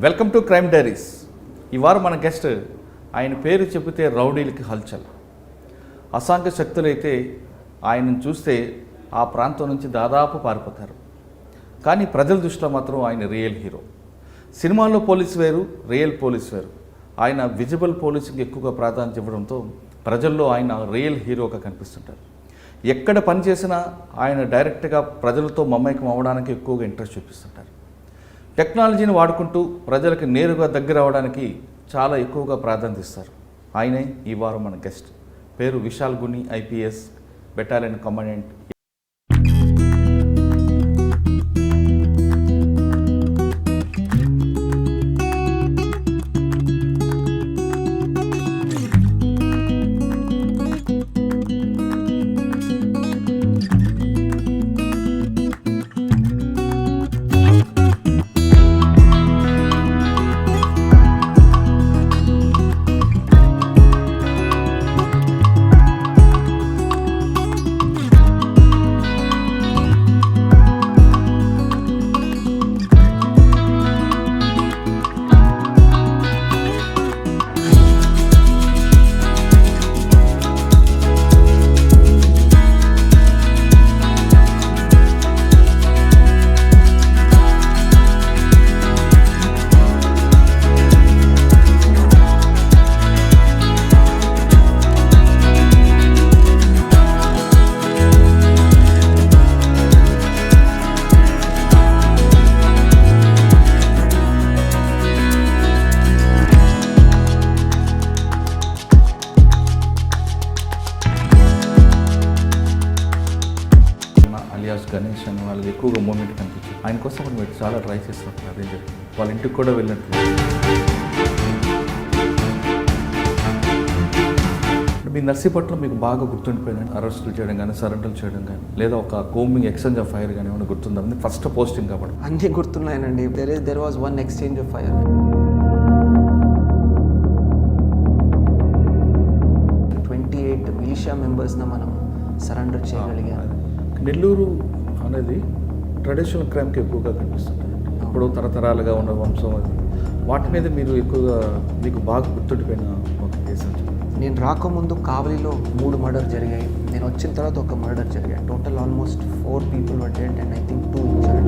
Welcome to crime diaries. ఈ వారం మన గెస్ట్ ఆయన పేరు చెబితే రౌడీలకి హల్చల్. అసాంఘిక శక్తులైతే ఆయనను చూస్తే ఆ ప్రాంతం నుంచి దాదాపు పారిపోతారు. కానీ ప్రజల దృష్టిలో మాత్రం ఆయన రియల్ హీరో. సినిమాల్లో పోలీసు వేరు, రియల్ పోలీసు వేరు. ఆయన విజిబుల్ పోలీసింగ్ ఎక్కువగా ప్రాధాన్యత ఇవ్వడంతో ప్రజల్లో ఆయన రియల్ హీరోగా కనిపిస్తుంటారు. ఎక్కడ పనిచేసినా ఆయన డైరెక్ట్గా ప్రజలతో మమేకం అవ్వడానికి ఎక్కువగా ఇంట్రెస్ట్ చూపిస్తుంటారు. టెక్నాలజీని వాడుకుంటూ ప్రజలకు నేరుగా దగ్గర అవ్వడానికి చాలా ఎక్కువగా ప్రాధాన్యత ఇస్తారు. ఆయనే ఈ వారం మన గెస్ట్. పేరు Vishal Guni, IPS battalion commandant. Ganesh అని వాళ్ళకి ఎక్కువగా మూమెంట్ కనిపించింది. ఆయన కోసం కూడా మీరు చాలా ట్రై చేస్తున్నారు. అదే జరిగింది. వాళ్ళ ఇంటికి కూడా వెళ్ళినట్టు. మీ నర్సీపట్నం మీకు బాగా గుర్తుండిపోయింది. అరెస్టులు చేయడం కానీ, సరెండర్లు చేయడం కానీ, లేదా ఒక కోమింగ్ ఎక్స్చేంజ్ ఆఫ్ ఫైర్ కానీ ఏమైనా గుర్తుందా? ఫస్ట్ పోస్టింగ్ కాబట్టి అన్నీ గుర్తున్నాయనండి. There was one exchange of fire. 28 militia మెంబర్స్ని మనం సరెండర్ చేయగలిగాం. నెల్లూరు అనేది ట్రెడిషనల్ క్రైమ్కి ఎక్కువగా కనిపిస్తుంది. ఇప్పుడు తరతరాలుగా ఉన్న వంశం అది. వాటి మీద మీరు ఎక్కువగా మీకు బాగా గుర్తుండిపోయిన ఒక కేసు? నేను రాకముందు కావలిలో 3 మర్డర్ జరిగాయి. నేను వచ్చిన తర్వాత ఒక మర్డర్ జరిగాయి. Total almost 4 people were dead and I think 2 injured.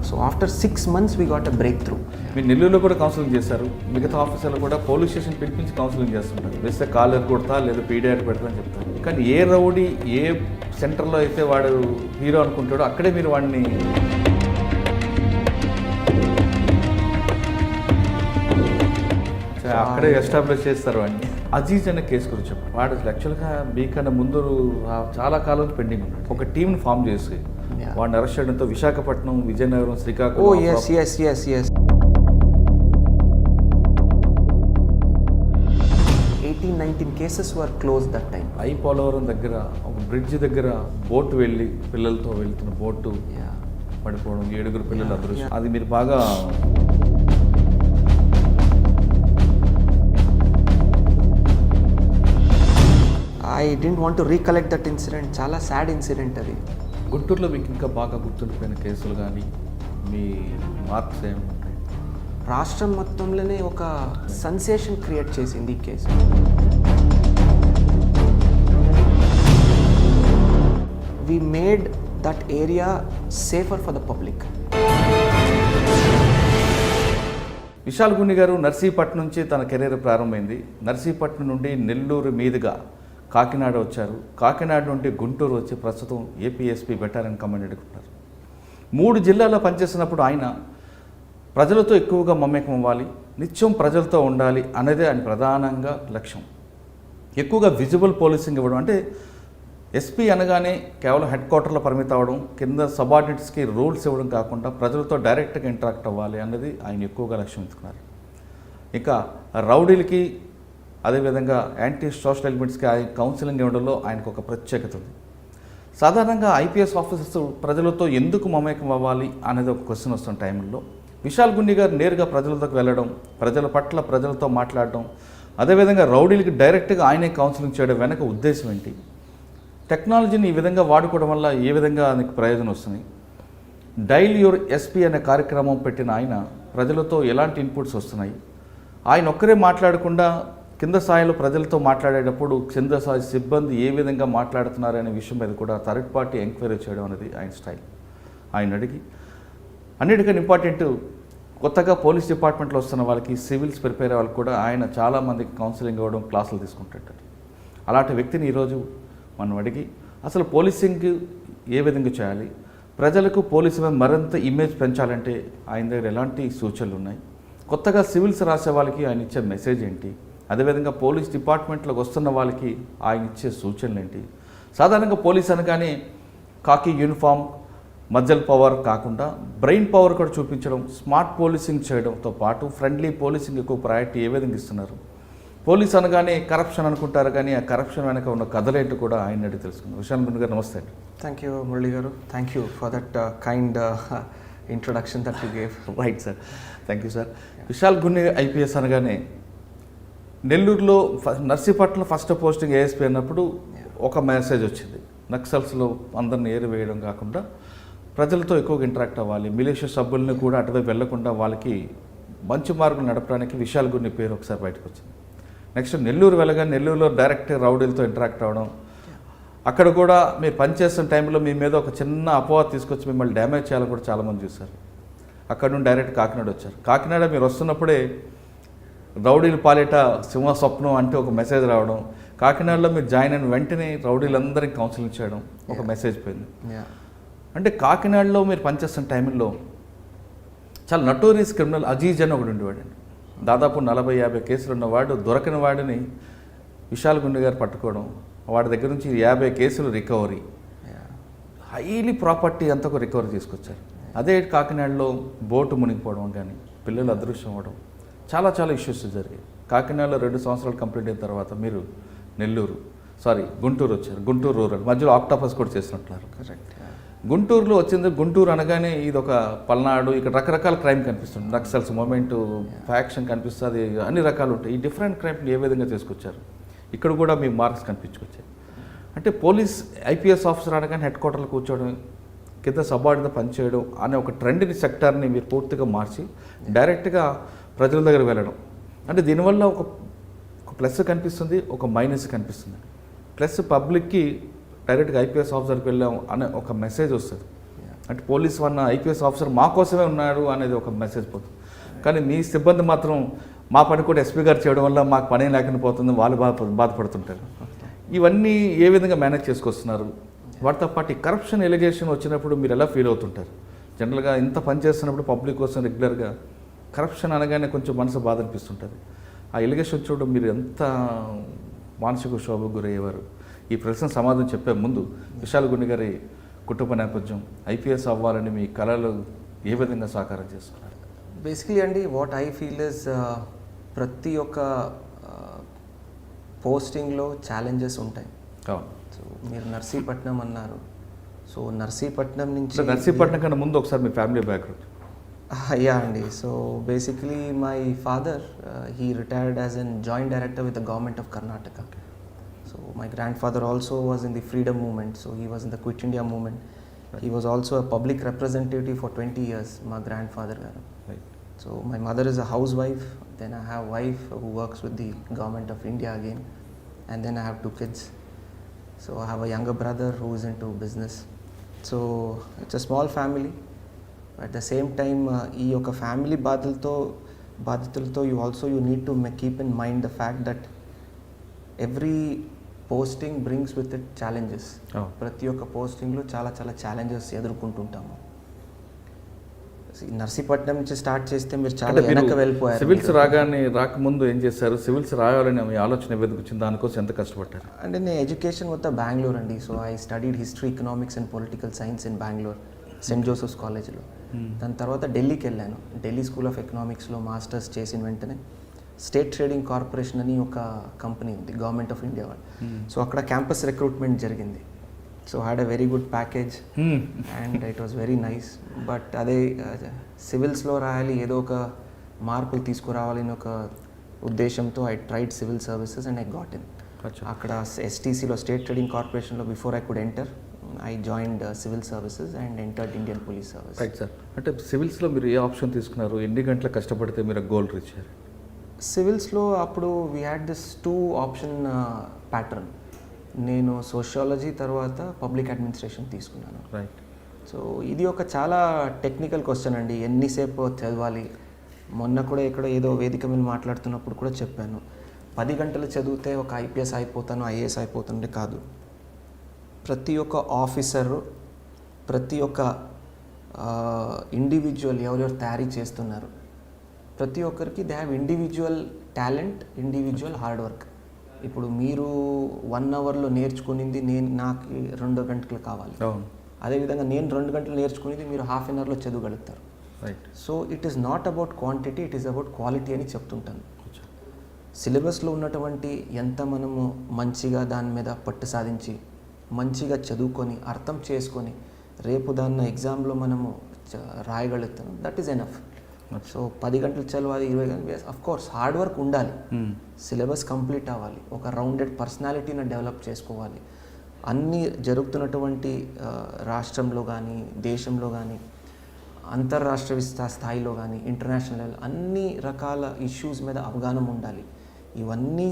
So after 6 months we got a breakthrough. మీరు నెల్లూరులో కూడా కౌన్సిలింగ్ చేశారు. మిగతా ఆఫీసర్లు కూడా పోలీస్ స్టేషన్ పిలిపించి కౌన్సిలింగ్ చేస్తుంటారు. వేస్తే కాలర్ కొడతా లేదా పీడియాట్ పెడతా అని చెప్తారు. కానీ ఏ రౌడీ ఏ సెంటర్లో అయితే వాడు హీరో అనుకుంటాడో అక్కడే మీరు వాడిని అక్కడే ఎస్టాబ్లిష్ చేస్తారు. వాడిని అజీజ్ అనే కేసు గురించి చెప్పారు. వాడు యాక్చువల్గా మీకన్నా ముందు చాలా కాలం పెండింగ్ ఉన్నాడు. ఒక టీంని ఫామ్ చేసి వాడిని అరెస్ట్ చేయడంతో Visakhapatnam, Vizianagaram, Srikakulam. 18-19 cases were closed that time. Polavaram దగ్గర ఒక బ్రిడ్జ్ దగ్గర బోటు వెళ్ళి పిల్లలతో వెళ్తున్న బోటు పడిపోవడం, 7 పిల్లలు అదృష్టం. అది మీరు బాగా I didn't want to recollect that incident. చాలా సాడ్ ఇన్సిడెంట్ అది. గుంటూరులో మీకు ఇంకా బాగా గుర్తుండిపోయిన కేసులు కానీ మీ మార్క్స్ ఏముంటాయి? రాష్ట్రం మొత్తంలోనే ఒక సెన్సేషన్ క్రియేట్ చేసింది ఈ కేసు. We made that area safer for the public. Vishal Guni garu Narsipatnam నుంచి తన కెరీర్ ప్రారంభమైంది. నర్సీపట్నం నుండి నెల్లూరు మీదుగా కాకినాడ వచ్చారు. కాకినాడ నుండి గుంటూరు వచ్చి ప్రస్తుతం APSP బెటాలియన్ కమాండెంట్గా ఉన్నారు. 3 జిల్లాల్లో పనిచేసినప్పుడు ఆయన ప్రజలతో ఎక్కువగా మమేకం అవ్వాలి, నిత్యం ప్రజలతో ఉండాలి అనేది ఆయన ప్రధానంగా లక్ష్యం. ఎక్కువగా విజిబుల్ పోలీసింగ్ ఇవ్వడం, అంటే SP అనగానే కేవలం హెడ్ క్వార్టర్లో పరిమితం అవ్వడం, కింద సబార్డినేట్స్కి రూల్స్ ఇవ్వడం కాకుండా ప్రజలతో డైరెక్ట్గా ఇంటరాక్ట్ అవ్వాలి అన్నది ఆయన ఎక్కువగా లక్ష్యం ఉంచుకున్నారు. ఇంకా రౌడీలకి అదేవిధంగా యాంటీ సోషల్ ఎలిమెంట్స్కి ఆయన కౌన్సిలింగ్ ఇవ్వడంలో ఆయనకు ఒక ప్రత్యేకత ఉంది. సాధారణంగా IPS ఆఫీసర్స్ ప్రజలతో ఎందుకు మమేకం అవ్వాలి అనేది ఒక క్వశ్చన్ వస్తున్న టైంలో విశాల్ గుని గారు నేరుగా ప్రజలతో వెళ్ళడం, ప్రజల పట్ల ప్రజలతో మాట్లాడడం, అదేవిధంగా రౌడీలకి డైరెక్ట్గా ఆయనే కౌన్సిలింగ్ చేయడం వెనక ఉద్దేశం ఏంటి? టెక్నాలజీని ఈ విధంగా వాడుకోవడం వల్ల ఏ విధంగా నీకు ప్రయోజనం వస్తుంది? డైల్ యువర్ ఎస్పీ అనే కార్యక్రమం పెట్టిన ఆయన ప్రజలతో ఎలాంటి ఇన్పుట్స్ వస్తున్నాయి? ఆయన ఒక్కరే మాట్లాడకుండా కింద స్థాయిలో ప్రజలతో మాట్లాడేటప్పుడు కింద స్థాయి సిబ్బంది ఏ విధంగా మాట్లాడుతున్నారు అనే విషయం మీద కూడా థర్డ్ పార్టీ ఎంక్వైరీ చేయడం అనేది ఆయన స్టైల్. ఆయన అడిగి అన్నిటికన్నా ఇంపార్టెంట్, కొత్తగా పోలీస్ డిపార్ట్మెంట్లో వస్తున్న వాళ్ళకి, సివిల్స్ ప్రిపేర్ అయ్యే వాళ్ళకి కూడా ఆయన చాలామందికి కౌన్సిలింగ్ ఇవ్వడం, క్లాసులు తీసుకుంటుంటారు. అలాంటి వ్యక్తిని ఈరోజు మనం అడిగి అసలు పోలీసింగ్ ఏ విధంగా చేయాలి, ప్రజలకు పోలీసు మీద మరింత ఇమేజ్ పెంచాలంటే ఆయన దగ్గర ఎలాంటి సూచనలు ఉన్నాయి, కొత్తగా సివిల్స్ రాసే వాళ్ళకి ఆయన ఇచ్చే మెసేజ్ ఏంటి, అదేవిధంగా పోలీస్ డిపార్ట్మెంట్లోకి వస్తున్న వాళ్ళకి ఆయన ఇచ్చే సూచనలు ఏంటి. సాధారణంగా పోలీస్ అనగానే కాకి యూనిఫామ్, మజ్జల్ పవర్ కాకుండా బ్రెయిన్ పవర్ కూడా చూపించడం, స్మార్ట్ పోలీసింగ్ చేయడంతో పాటు ఫ్రెండ్లీ పోలీసింగ్ ఎక్కువ ప్రయారిటీ ఏ విధంగా ఇస్తున్నారు. పోలీస్ అనగానే కరప్షన్ అనుకుంటారు, కానీ ఆ కరప్షన్ వెనక ఉన్న కథలేంటో కూడా ఆయన అడిగి తెలుసుకున్నాం. విశాల్ గుండు గారు నమస్తే అండి. థ్యాంక్ యూ మురళి గారు, thank you for that kind introduction that you gave. Right sir, thank you sir. Vishal గుండు ఐపీఎస్ అనగానే నెల్లూరులో నర్సీపట్నంలో ఫస్ట్ పోస్టింగ్ ఏఎస్పీ అన్నప్పుడు ఒక మెసేజ్ వచ్చింది, నక్సల్స్లో అందరిని ఏరివేయడం కాకుండా ప్రజలతో ఎక్కువగా ఇంటరాక్ట్ అవ్వాలి, మిలిషియా సభ్యుల్ని కూడా అటువైపు వెళ్లకుండా వాళ్ళకి మంచి మార్గం నడపడానికి విశాల్ గుండు పేరు ఒకసారి బయటకు వచ్చింది. నెక్స్ట్ నెల్లూరు వెళ్ళగా నెల్లూరులో డైరెక్ట్ రౌడీలతో ఇంటరాక్ట్ అవ్వడం, అక్కడ కూడా మీరు పనిచేస్తున్న టైంలో మీ మీద ఒక చిన్న అపవాదం తీసుకొచ్చి మిమ్మల్ని డ్యామేజ్ చేయాలని కూడా చాలామంది చూశారు. అక్కడ నుండి డైరెక్ట్ కాకినాడ వచ్చారు. కాకినాడ మీరు వస్తున్నప్పుడే రౌడీలు పాలేట సింహ స్వప్నం అంటే ఒక మెసేజ్ రావడం, కాకినాడలో మీరు జాయిన్ అయిన వెంటనే రౌడీలందరికీ కౌన్సిలింగ్ చేయడం, ఒక మెసేజ్ పోయింది. అంటే కాకినాడలో మీరు పనిచేస్తున్న టైంలో చాలా నటోరియస్ క్రిమినల్ అజీజ్ అని ఒకడు ఉండేవాడండి. దాదాపు 40-50 కేసులు ఉన్నవాడు, దొరకని వాడిని విశాల్ గుండు గారు పట్టుకోవడం, వాడి దగ్గర నుంచి 50 కేసులు రికవరీ, హైలీ ప్రాపర్టీ అంతా ఒక రికవరీ తీసుకొచ్చారు. అదే కాకినాడలో బోటు మునిగిపోవడం కానీ, పిల్లలు అదృశ్యం అవ్వడం, చాలా చాలా ఇష్యూస్ జరిగాయి. కాకినాడలో 2 సంవత్సరాలు కంప్లీట్ అయిన తర్వాత మీరు గుంటూరు వచ్చారు. గుంటూరు రూరల్ మధ్యలో ఆక్టోపస్ కూడా చేసినట్టున్నారు. కరెక్ట్. గుంటూరులో వచ్చింది. గుంటూరు అనగానే ఇది ఒక పల్నాడు, ఇక్కడ రకరకాల క్రైమ్ కనిపిస్తుంది, నక్సల్స్ మూమెంట్, ఫ్యాక్షన్ కనిపిస్తుంది, అన్ని రకాలు ఉంటాయి. ఈ డిఫరెంట్ క్రైమ్ని ఏ విధంగా తీసుకొచ్చారు, ఇక్కడ కూడా మీ మార్క్స్ కనిపించుకొచ్చాయి. అంటే పోలీస్ ఐపీఎస్ ఆఫీసర్ అనగానే హెడ్ క్వార్టర్లో కూర్చోవడం, కింద సబార్డిన పనిచేయడం అనే ఒక ట్రెండ్ని, సెక్టార్ని మీరు పూర్తిగా మార్చి డైరెక్ట్గా ప్రజల దగ్గర వెళ్ళడం. అంటే దీనివల్ల ఒక ప్లస్ కనిపిస్తుంది, ఒక మైనస్ కనిపిస్తుంది. ప్లస్ పబ్లిక్కి డైరెక్ట్గా ఐపీఎస్ ఆఫీసర్కి వెళ్ళాం అనే ఒక మెసేజ్ వస్తుంది. అంటే పోలీస్ వన్న ఐపీఎస్ ఆఫీసర్ మా కోసమే ఉన్నాడు అనేది ఒక మెసేజ్ పోతుంది. కానీ మీ సిబ్బంది మాత్రం మా పని కూడా ఎస్పీ గారు చేయడం వల్ల మాకు పని లేకుండా పోతుంది, వాళ్ళు బాధపడుతుంటారు. ఇవన్నీ ఏ విధంగా మేనేజ్ చేసుకొస్తున్నారు? వాటితో పాటు ఈ కరప్షన్ ఎలిగేషన్ వచ్చినప్పుడు మీరు ఎలా ఫీల్ అవుతుంటారు? జనరల్గా ఇంత పని చేస్తున్నప్పుడు పబ్లిక్ కోసం రెగ్యులర్గా కరప్షన్ అనగానే కొంచెం మనసు బాధ అనిపిస్తుంటుంది. ఆ ఎలిగేషన్ చూడడం మీరు ఎంత మానసిక శోభకు గురయ్యేవారు? ఈ ప్రశ్న సమాధానం చెప్పే ముందు విశాల్ గుండు గారి కుటుంబ నేపథ్యం, ఐపీఎస్ అవ్వాలని మీ కళలు ఏ విధంగా సాకారం చేసుకున్నారు? బేసిక్లీ అండి, వాట్ ఐ ఫీల్ ఇస్ ప్రతి ఒక్క పోస్టింగ్లో ఛాలెంజెస్ ఉంటాయి. సో మీరు నర్సీపట్నం అన్నారు. సో నర్సీపట్నం నుంచి, నర్సీపట్నం కన్నా ముందు ఒకసారి మీ ఫ్యామిలీ బ్యాక్గ్రౌండ్. యా అండి. So basically my father he retired as an joint director with the government of Karnataka. So my grandfather also was in the freedom movement, so he was in the Quit India movement. Right. He was also a public representative for 20 years, my grandfather garu. Right. So my mother is a housewife, then I have a wife who works with the government of India again, and then I have 2 kids. So I have a younger brother who is into business. So it's a small family. At the same time, ee oka family బాధ్యతలతో you need to keep in mind the fact that every posting brings with it challenges. ప్రతి ఒక్క పోస్టింగ్లో చాలా చాలా challenges ఎదుర్కొంటుంటాము. Narsipatnam నుంచి start చేస్తే మీరు చాలా వెనక్కి వెళ్ళిపోయారు. సివిల్స్ రాకముందు ఏం చేశారు? సివిల్స్ రాయాలని మీ ఆలోచన ఏదైనా వచ్చింది, దానికోసం ఎంత కష్టపడ్డారు? అంటే నేను ఎడ్యుకేషన్ మొత్తం బెంగళూరు అండి. So I studied history, economics and political science in Bengaluru, Saint Joseph's కాలేజ్లో. దాని తర్వాత ఢిల్లీకి వెళ్ళాను. ఢిల్లీ స్కూల్ ఆఫ్ ఎకనామిక్స్లో మాస్టర్స్ చేసిన వెంటనే స్టేట్ ట్రేడింగ్ కార్పొరేషన్ అని ఒక కంపెనీ ఉంది, గవర్నమెంట్ ఆఫ్ ఇండియా వాళ్ళు. సో అక్కడ క్యాంపస్ రిక్రూట్మెంట్ జరిగింది. So had a very good package and it was very nice. But అదే సివిల్స్లో రాయాలి, ఏదో ఒక మార్పులు తీసుకురావాలని ఒక ఉద్దేశంతో I tried civil services and I got in. అచ్చా. అక్కడ ఎస్టీసీలో స్టేట్ ట్రేడింగ్ కార్పొరేషన్లో before I could enter I joined civil services and entered Indian police service. Right sir. అంటే సివిల్స్లో మీరు ఏ ఆప్షన్ తీసుకున్నారు, ఎన్ని గంటలు కష్టపడితే మీరు గోల్ రీచ్ అయ్యారు? సివిల్స్లో అప్పుడు we had this 2 option pattern. నేను సోషియాలజీ తర్వాత పబ్లిక్ అడ్మినిస్ట్రేషన్ తీసుకున్నాను. రైట్. సో ఇది ఒక చాలా టెక్నికల్ క్వశ్చన్ అండి, ఎన్నిసేపు చదవాలి. మొన్న కూడా ఎక్కడో ఏదో వేదిక మీద మాట్లాడుతున్నప్పుడు కూడా చెప్పాను, 10 గంటలు చదివితే ఒక ఐపీఎస్ అయిపోతాను, ఐఏఎస్ అయిపోతుండే కాదు. ప్రతి ఒక్క ఆఫీసరు, ప్రతి ఒక్క ఇండివిజువల్ ఎవరెవరు తయారీ చేస్తున్నారు, ప్రతి ఒక్కరికి they have individual talent, individual hard work. ఇప్పుడు మీరు 1 అవర్లో నేర్చుకునింది నాకు 2 గంటలు కావాలి. అదేవిధంగా నేను 2 గంటలు నేర్చుకునేది మీరు హాఫ్ అన్ అవర్లో చదవగలుగుతారు. Right. So it is not about quantity, it is about quality అని చెప్తుంటాను. సిలబస్లో ఉన్నటువంటి ఎంత మనము మంచిగా దాని మీద పట్టు సాధించి మంచిగా చదువుకొని అర్థం చేసుకొని రేపు దాన్ని ఎగ్జామ్లో మనము రాయగలుగుతాం, దట్ ఈస్ ఎనఫ్. సో 10 గంటలు చదవాలి, 20 గంటలు, అఫ్ కోర్స్ హార్డ్ వర్క్ ఉండాలి, సిలబస్ కంప్లీట్ అవ్వాలి, ఒక రౌండెడ్ పర్సనాలిటీని డెవలప్ చేసుకోవాలి. అన్నీ జరుగుతున్నటువంటి రాష్ట్రంలో కానీ దేశంలో కానీ అంతర్రాష్ట్ర స్థాయిలో కానీ ఇంటర్నేషనల్ లెవెల్ అన్ని రకాల ఇష్యూస్ మీద అవగాహన ఉండాలి. ఇవన్నీ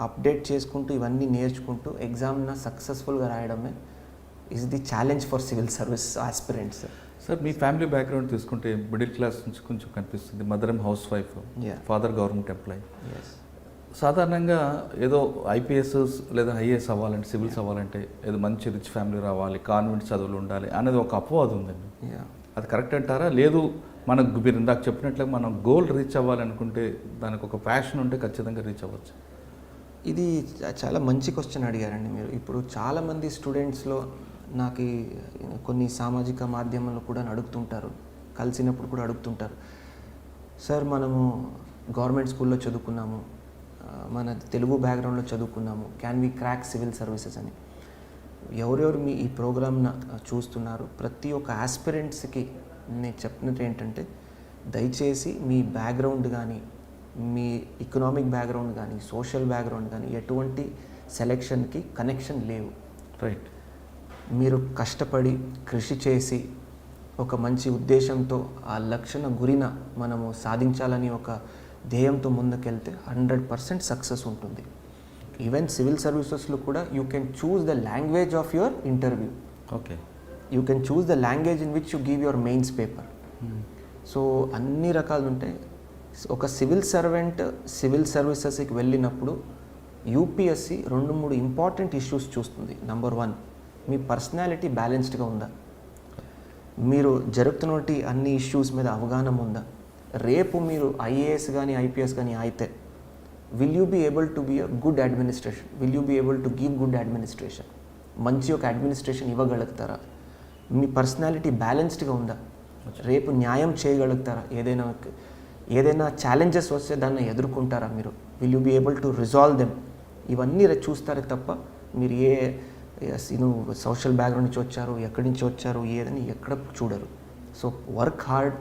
అప్డేట్ చేసుకుంటూ ఇవన్నీ నేర్చుకుంటూ ఎగ్జామ్ని సక్సెస్ఫుల్గా రాయడమే is the challenge for civil service aspirants. Sir, మీ ఫ్యామిలీ బ్యాక్గ్రౌండ్ తీసుకుంటే మిడిల్ క్లాస్ నుంచి కొంచెం కనిపిస్తుంది. మదర్ ఏం housewife, father government employee. సాధారణంగా ఏదో ఐపీఎస్ లేదా ఐఏఎస్ అవ్వాలంటే, సివిల్స్ అవ్వాలంటే ఏదో మంచి రిచ్ ఫ్యామిలీ రావాలి, కాన్వెంట్ చదువులు ఉండాలి అనేది ఒక అపవాదం ఉందండి. అది కరెక్ట్ అంటారా? లేదు, మనకు మీరు ఇందాక చెప్పినట్లుగా మనం గోల్ రీచ్ అవ్వాలనుకుంటే దానికి ఒక ప్యాషన్ ఉంటే ఖచ్చితంగా రీచ్ అవ్వచ్చు. ఇది చాలా మంచి క్వశ్చన్ అడిగారండి మీరు. ఇప్పుడు చాలామంది స్టూడెంట్స్లో నాకు కొన్ని సామాజిక మాధ్యమాల్లో కూడా అడుగుతుంటారు, కలిసినప్పుడు కూడా అడుగుతుంటారు, సార్ మనము గవర్నమెంట్ స్కూల్లో చదువుకున్నాము, మన తెలుగు బ్యాక్గ్రౌండ్లో చదువుకున్నాము, can we crack civil services అని. ఎవరెవరు మీ ఈ ప్రోగ్రామ్ను చూస్తున్నారు, ప్రతి ఒక్క ఆస్పిరెంట్స్కి నేను చెప్పినట్టు ఏంటంటే, దయచేసి మీ బ్యాక్గ్రౌండ్ కానీ, మీ ఎకనామిక్ బ్యాక్గ్రౌండ్ కానీ, సోషల్ బ్యాక్గ్రౌండ్ కానీ ఎటువంటి సెలెక్షన్కి కనెక్షన్ లేవు. రైట్. మీరు కష్టపడి కృషి చేసి ఒక మంచి ఉద్దేశంతో ఆ లక్ష్య గురిన మనము సాధించాలని ఒక ధ్యేయంతో ముందుకెళ్తే 100% సక్సెస్ ఉంటుంది. ఈవెన్ సివిల్ సర్వీసెస్లో కూడా you can choose the language of your interview. Okay. You can choose the language in which you give your mains paper. So అన్ని రకాలు ఉంటాయి. ఒక సివిల్ సర్వెంట్ సివిల్ సర్వీసెస్కి వెళ్ళినప్పుడు యూపీఎస్సి 2-3 ఇంపార్టెంట్ ఇష్యూస్ చూస్తుంది. Number 1, మీ personality బ్యాలెన్స్డ్గా ఉందా, మీరు జరుగుతున్నటువంటి అన్ని ఇష్యూస్ మీద అవగాహన ఉందా, రేపు మీరు ఐఏఎస్ కానీ ఐపీఎస్ కానీ అయితే will you be able to be a good administration, will you be able to give good administration, మంచి ఒక అడ్మినిస్ట్రేషన్ ఇవ్వగలుగుతారా, మీ పర్సనాలిటీ బ్యాలెన్స్డ్గా ఉందా, రేపు న్యాయం చేయగలుగుతారా, ఏదైనా ఛాలెంజెస్ వస్తే దాన్ని ఎదుర్కొంటారా మీరు, will you be able to resolve them. ఇవన్నీ చూస్తారే తప్ప మీరు సోషల్ బ్యాక్గ్రౌండ్ నుంచి వచ్చారు, ఎక్కడి నుంచి వచ్చారు, ఏదని ఎక్కడ చూడరు. So work hard,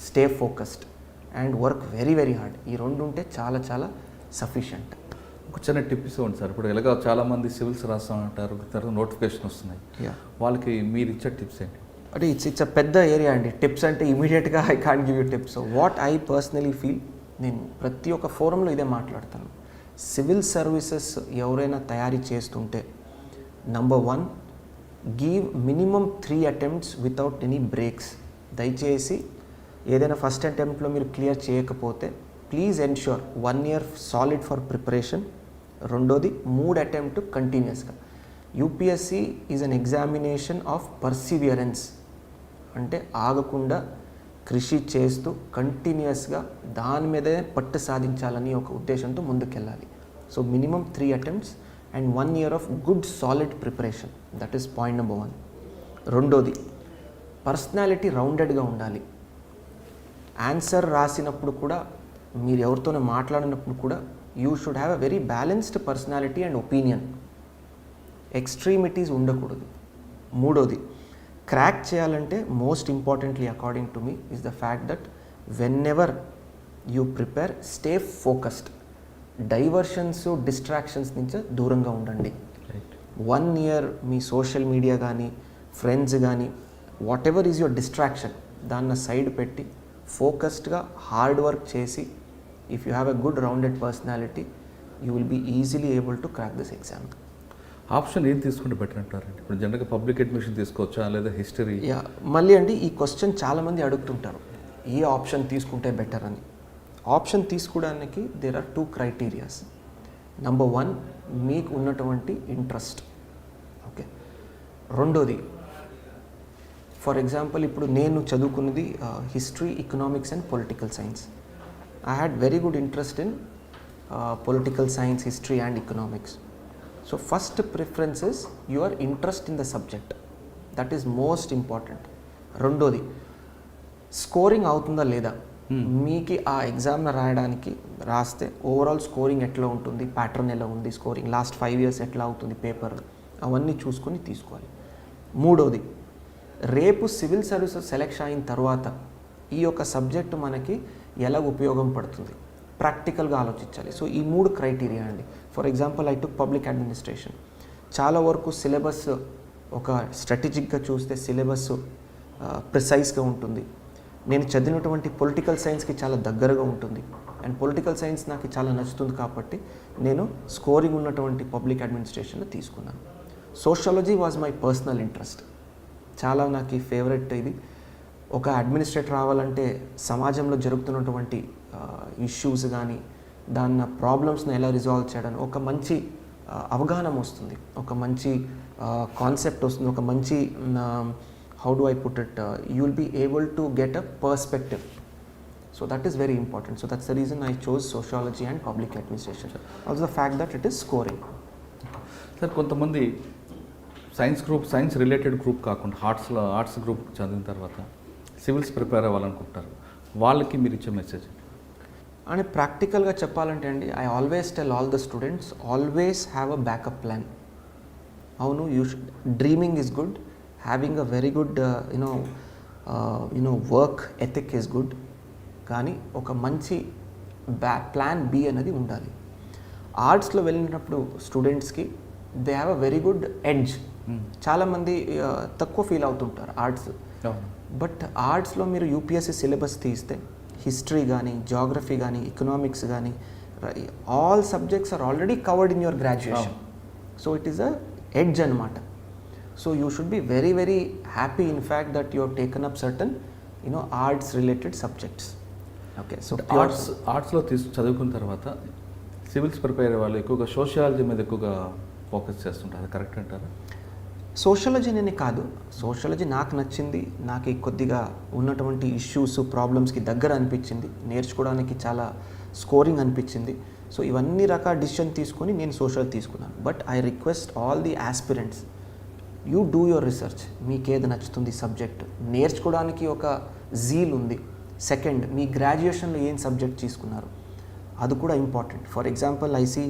stay focused and work very very hard. ఈ 2 ఉంటే చాలా చాలా సఫిషియంట్. ఒక చిన్న టిప్ ఇవ్వండి సార్. ఇప్పుడు ఎలాగో చాలామంది సివిల్స్ రాస్తా ఉంటారు, తర్వాత నోటిఫికేషన్ వస్తున్నాయి, వాళ్ళకి మీరు ఇచ్చే టిప్స్ ఏంటి? అంటే ఇట్స్ అ పెద్ద ఏరియా అండి. టిప్స్ అంటే ఇమీడియట్గా I can't give you tips. What I personally feel, నేను ప్రతి ఒక్క ఫోరంలో ఇదే మాట్లాడతాను. సివిల్ సర్వీసెస్ ఎవరైనా తయారీ చేస్తుంటే number 1, give minimum 3 attempts without any breaks. దయచేసి ఏదైనా ఫస్ట్ అటెంప్ట్లో మీరు క్లియర్ చేయకపోతే please ensure 1 year solid for preparation. రెండోది 3 అటెంప్ట్ కంటిన్యూస్గా. UPSC is an examination of perseverance, అంటే ఆగకుండా కృషి చేస్తూ కంటిన్యూస్గా దాని మీదే పట్టు సాధించాలని ఒక ఉద్దేశంతో ముందుకెళ్ళాలి. So minimum 3 attempts and 1 year of good solid preparation, that is point number 1. రెండోది, పర్సనాలిటీ రౌండెడ్గా ఉండాలి. ఆన్సర్ రాసినప్పుడు కూడా, మీరు ఎవరితోనే మాట్లాడినప్పుడు కూడా you should have a very balanced personality and opinion. Extremities ఉండకూడదు. మూడోది, క్రాక్ చేయాలంటే most importantly according to me is the fact that whenever you prepare, stay focused. Diversions distractions నుంచి దూరంగా ఉండండి. రైట్. 1 year మీ సోషల్ మీడియా కానీ friends కానీ whatever is your distraction దాన్ని సైడ్ పెట్టి ఫోకస్డ్గా హార్డ్ వర్క్ చేసి if you have a good rounded personality you will be easily able to crack this exam. Option ఏం తీసుకుంటే బెటర్ అంటారండి? ఇప్పుడు జనరల్గా పబ్లిక్ అడ్మిషన్ తీసుకోవచ్చా లేదా హిస్టరీ? యా, మళ్ళీ అండి ఈ క్వశ్చన్ చాలామంది అడుగుతుంటారు ఏ ఆప్షన్ తీసుకుంటే బెటర్ అని. ఆప్షన్ తీసుకోవడానికి దేర్ ఆర్ 2 criteria. Number 1, మీకు ఉన్నటువంటి ఇంట్రెస్ట్. ఓకే. రెండోది, ఫర్ ఎగ్జాంపుల్ ఇప్పుడు నేను చదువుకున్నది history, economics and political science. I had very good interest in political science, history and economics. So first preference is your interest in the subject. That is most important. రెండోది, scoring అవుతుందా లేదా. మీకు ఆ ఎగ్జామ్ను రాస్తే overall scoring ఎట్లా ఉంటుంది, pattern ఎలా ఉంది, స్కోరింగ్ లాస్ట్ 5 years ఎట్లా అవుతుంది పేపర్, అవన్నీ చూసుకొని తీసుకోవాలి. మూడోది, రేపు సివిల్ సర్వీసెస్ సెలెక్షన్ అయిన తర్వాత ఈ యొక్క సబ్జెక్టు మనకి ఎలా ఉపయోగం పడుతుంది ప్రాక్టికల్గా ఆలోచించాలి. సో ఈ 3 criteria అండి. For example I took public administration. చాలా వరకు సిలబస్ ఒక స్ట్రాటజిక్గా చూస్తే సిలబస్ ప్రిసైజ్గా ఉంటుంది. నేను చదివినటువంటి పొలిటికల్ సైన్స్కి చాలా దగ్గరగా ఉంటుంది అండ్ పొలిటికల్ సైన్స్ నాకు చాలా నచ్చుతుంది కాబట్టి నేను స్కోరింగ్ ఉన్నటువంటి పబ్లిక్ అడ్మినిస్ట్రేషన్లో తీసుకున్నాను. Sociology was my personal interest. చాలా నాకు ఫేవరెట్ ఇది. ఒక అడ్మినిస్ట్రేటర్ రావాలంటే సమాజంలో జరుగుతున్నటువంటి ఇష్యూస్ కానీ దాని ప్రాబ్లమ్స్ని ఎలా రిజాల్వ్ చేయడం ఒక మంచి అవగాహన వస్తుంది, ఒక మంచి కాన్సెప్ట్ వస్తుంది, ఒక మంచి how do I put it, you will be able to get a perspective. So that is very important. So that's the reason I chose sociology and public administration. Also the fact that it is scoring. Sir కొంతమంది science related group కాకుండా arts group చదివిన తర్వాత civils prepare అవ్వాలనుకుంటారు, వాళ్ళకి మీరు ఇచ్చే message? అని ప్రాక్టికల్గా చెప్పాలంటే అండి, I always tell all the students always have a backup plan. అవును, dreaming is good, having a very good work ethic is good, కానీ ఒక మంచి ప్లాన్ బి అనేది ఉండాలి. ఆర్ట్స్లో వెళ్ళినప్పుడు స్టూడెంట్స్కి they have a very good edge. చాలామంది తక్కువ ఫీల్ అవుతుంటారు ఆర్ట్స్. బట్ ఆర్ట్స్లో మీరు యూపీఎస్సీ సిలబస్ తీస్తే హిస్టరీ కానీ, జాగ్రఫీ కానీ, ఎకనామిక్స్ కానీ all subjects are already covered in your graduation. So it is a edge అనమాట. So you should be very, very happy in fact that you have taken up certain, arts related subjects. Okay, so ఆర్ట్స్లో చదువుకున్న తర్వాత civils prepare వాళ్ళు ఎక్కువగా sociology మీద ఎక్కువగా focus చేస్తుంటారు, correct అంటారా? Sociology నేను కాదు, సోషాలజీ నాకు నచ్చింది, నాకు కొద్దిగా ఉన్నటువంటి ఇష్యూస్ ప్రాబ్లమ్స్కి దగ్గర అనిపించింది, నేర్చుకోవడానికి చాలా స్కోరింగ్ అనిపించింది. సో ఇవన్నీ రకాల డిసిషన్ తీసుకొని నేను సోషల్ తీసుకున్నాను. But I request all the aspirants, you do your research. మీకు ఏది నచ్చుతుంది సబ్జెక్ట్, నేర్చుకోవడానికి ఒక జీల్ ఉంది. సెకండ్, మీ గ్రాడ్యుయేషన్లో ఏం సబ్జెక్ట్ తీసుకున్నారు అది కూడా important. For example I see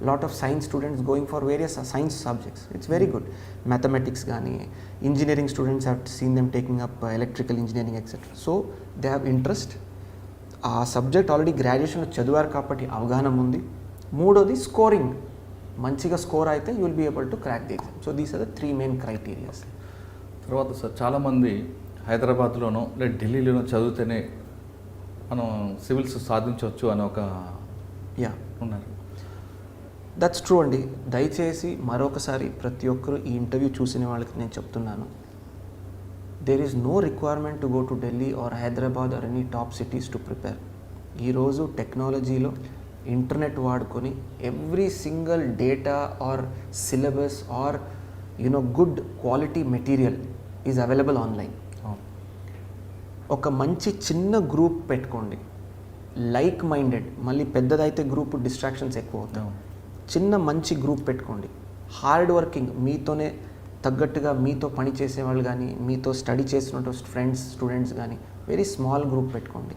lot of science students going for various science subjects. It's very good. Mathematics కానీ, engineering students have seen them taking up electrical engineering etcetera. So they have interest. ఆ subject already గ్రాడ్యుయేషన్లో చదివారు కాబట్టి అవగాహన ఉంది. మూడోది స్కోరింగ్. మంచిగా స్కోర్ అయితే you will be able to crack the exam. So these are the 3 main criteria. తర్వాత సార్ చాలామంది హైదరాబాద్లోనో లేదా ఢిల్లీలోనో చదివితేనే మనం సివిల్స్ సాధించవచ్చు అని ఒక ఉన్నారు. దట్స్ ట్రూ అండి. దయచేసి మరొకసారి ప్రతి ఒక్కరు ఈ ఇంటర్వ్యూ చూసిన వాళ్ళకి నేను చెప్తున్నాను, there is no requirement to go to Delhi or Hyderabad or any top cities to prepare. ఈరోజు టెక్నాలజీలో ఇంటర్నెట్ వాడుకొని every single data or syllabus or good quality material is available online. ఒక మంచి చిన్న గ్రూప్ పెట్టుకోండి, లైక్ మైండెడ్. మళ్ళీ పెద్దదైతే గ్రూప్ డిస్ట్రాక్షన్స్ ఎక్కువ అవుతాయి. చిన్న మంచి గ్రూప్ పెట్టుకోండి, హార్డ్ వర్కింగ్, మీతోనే తగ్గట్టుగా మీతో పని చేసేవాళ్ళు కానీ, మీతో స్టడీ చేసినట్టు ఫ్రెండ్స్ స్టూడెంట్స్ కానీ వెరీ స్మాల్ గ్రూప్ పెట్టుకోండి.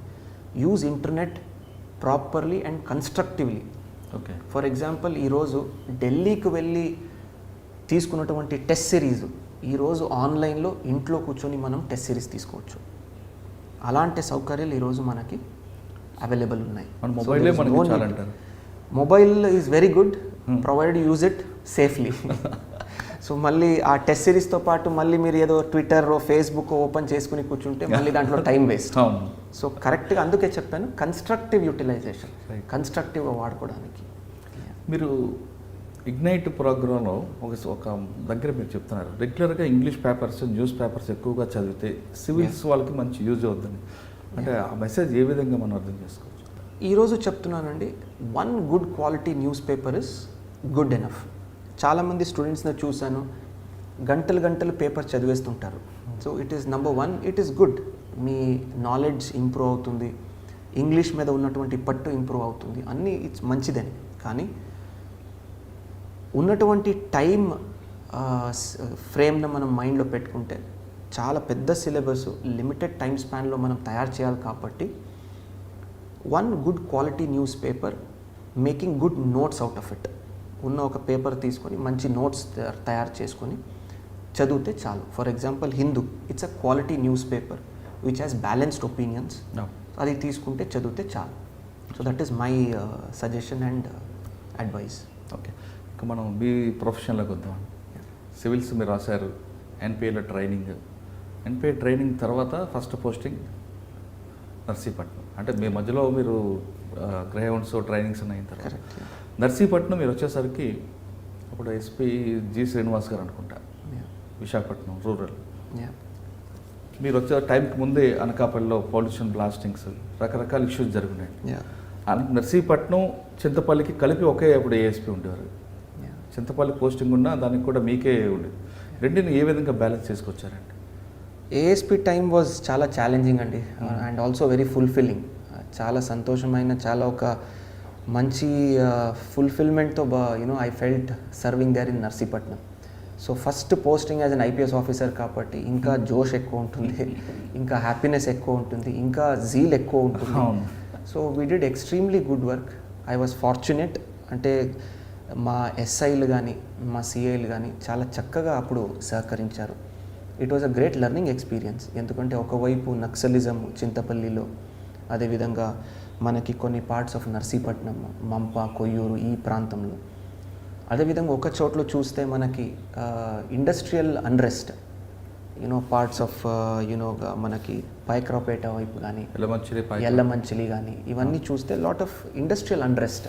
Use internet properly and constructively. Okay. For example ఈరోజు ఢిల్లీకి వెళ్ళి తీసుకున్నటువంటి టెస్ట్ సిరీస్ ఈరోజు ఆన్లైన్లో ఇంట్లో కూర్చొని మనం టెస్ట్ సిరీస్ తీసుకోవచ్చు. అలాంటి సౌకర్యాలు ఈరోజు మనకి అవైలబుల్ ఉన్నాయి. Mobile is very good provide use it safely. So మళ్ళీ ఆ టెస్ట్ సిరీస్తో పాటు మళ్ళీ మీరు ఏదో ట్విట్టర్ ఫేస్బుక్ ఓపెన్ చేసుకుని కూర్చుంటే మళ్ళీ దాంట్లో టైం వేస్ట్. సో కరెక్ట్గా అందుకే చెప్పాను కన్స్ట్రక్టివ్ యూటిలైజేషన్, కన్స్ట్రక్టివ్గా వాడుకోవడానికి. మీరు ఇగ్నైట్ ప్రోగ్రాంలో ఒక దగ్గర మీరు చెప్తున్నారు రెగ్యులర్గా ఇంగ్లీష్ పేపర్స్ న్యూస్ పేపర్స్ ఎక్కువగా చదివితే సివిల్స్ వాళ్ళకి మంచి యూజ్ అవుతుంది అంటే ఆ మెసేజ్ ఏ విధంగా మనం అర్థం చేసుకోవచ్చు? ఈరోజు చెప్తున్నానండి, one good quality newspaper is good enough. చాలామంది స్టూడెంట్స్ని చూశాను, గంటలు పేపర్ చదివేస్తుంటారు. So it is number one, it is good. మీ నాలెడ్జ్ ఇంప్రూవ్ అవుతుంది, ఇంగ్లీష్ మీద ఉన్నటువంటి పట్టు ఇంప్రూవ్ అవుతుంది, అన్నీ ఇట్స్ మంచిదని. కానీ ఉన్నటువంటి టైం ఫ్రేమ్ను మనం మైండ్లో పెట్టుకుంటే చాలా పెద్ద సిలబస్ లిమిటెడ్ టైం స్పాన్లో మనం తయారు చేయాలి. కాబట్టి one good quality news paper making good notes out of it. ఉన్న ఒక పేపర్ తీసుకొని మంచి నోట్స్ తయారు చేసుకొని చదివితే చాలు. For example Hindu, it's a quality news paper which has balanced opinions. అది తీసుకుంటే చదివితే చాలు. So that is my suggestion and advice. Okay, ఇంకా మనం మీ ప్రొఫెషన్లోకి వద్దాం. సివిల్స్ మీరు రాశారు, ఎన్పిఏలో ట్రైనింగ్ తర్వాత ఫస్ట్ పోస్టింగ్ నర్సీపట్నం. అంటే మీ మధ్యలో మీరు గ్రేహౌండ్స్ ట్రైనింగ్స్ అయిన తర్వాత నర్సీపట్నం మీరు వచ్చేసరికి అప్పుడు ఎస్పీ జి శ్రీనివాస్ గారు అనుకుంటా, విశాఖపట్నం రూరల్. మీరు వచ్చే టైంకి ముందే అనకాపల్లిలో పొల్యూషన్ బ్లాస్టింగ్స్ రకరకాల ఇష్యూస్ జరుగుతున్నాయి. నర్సీపట్నం చింతపల్లికి కలిపి ఒకే అప్పుడు ఏఎస్పీ ఉండేవారు. చింతపల్లి పోస్టింగ్ ఉన్నా దానికి కూడా మీకే ఉండేది. రెండింటిని ఏ విధంగా బ్యాలెన్స్ చేసుకొచ్చారండి? ఏఎస్పీ టైం వాజ్ చాలా ఛాలెంజింగ్ అండి, అండ్ ఆల్సో వెరీ ఫుల్ఫిల్లింగ్. చాలా సంతోషమైన, చాలా ఒక మంచి ఫుల్ఫిల్మెంట్తో I felt serving there in Narsipatnam. So first posting as an IPS officer కాబట్టి ఇంకా జోష్ ఎక్కువ ఉంటుంది, ఇంకా హ్యాపీనెస్ ఎక్కువ ఉంటుంది, ఇంకా జీల్ ఎక్కువ ఉంటుంది. So we did extremely good work. I was fortunate. అంటే మా ఎస్ఐలు కానీ మా సిఐలు కానీ చాలా చక్కగా అప్పుడు సహకరించారు. It was a great learning experience. ఎందుకంటే ఒకవైపు నక్సలిజం చింతపల్లిలో, అదేవిధంగా మనకి కొన్ని పార్ట్స్ ఆఫ్ నర్సీపట్నం, మంప, కొయ్యూరు ఈ ప్రాంతంలో, అదేవిధంగా ఒక చోట్లో చూస్తే మనకి ఇండస్ట్రియల్ అన్రెస్ట్, పార్ట్స్ ఆఫ్ మనకి పైక్రాపేట వైపు కానీ, ఎల్లమంచిలి కానీ, ఇవన్నీ చూస్తే లాట్ ఆఫ్ ఇండస్ట్రియల్ అన్రెస్ట్.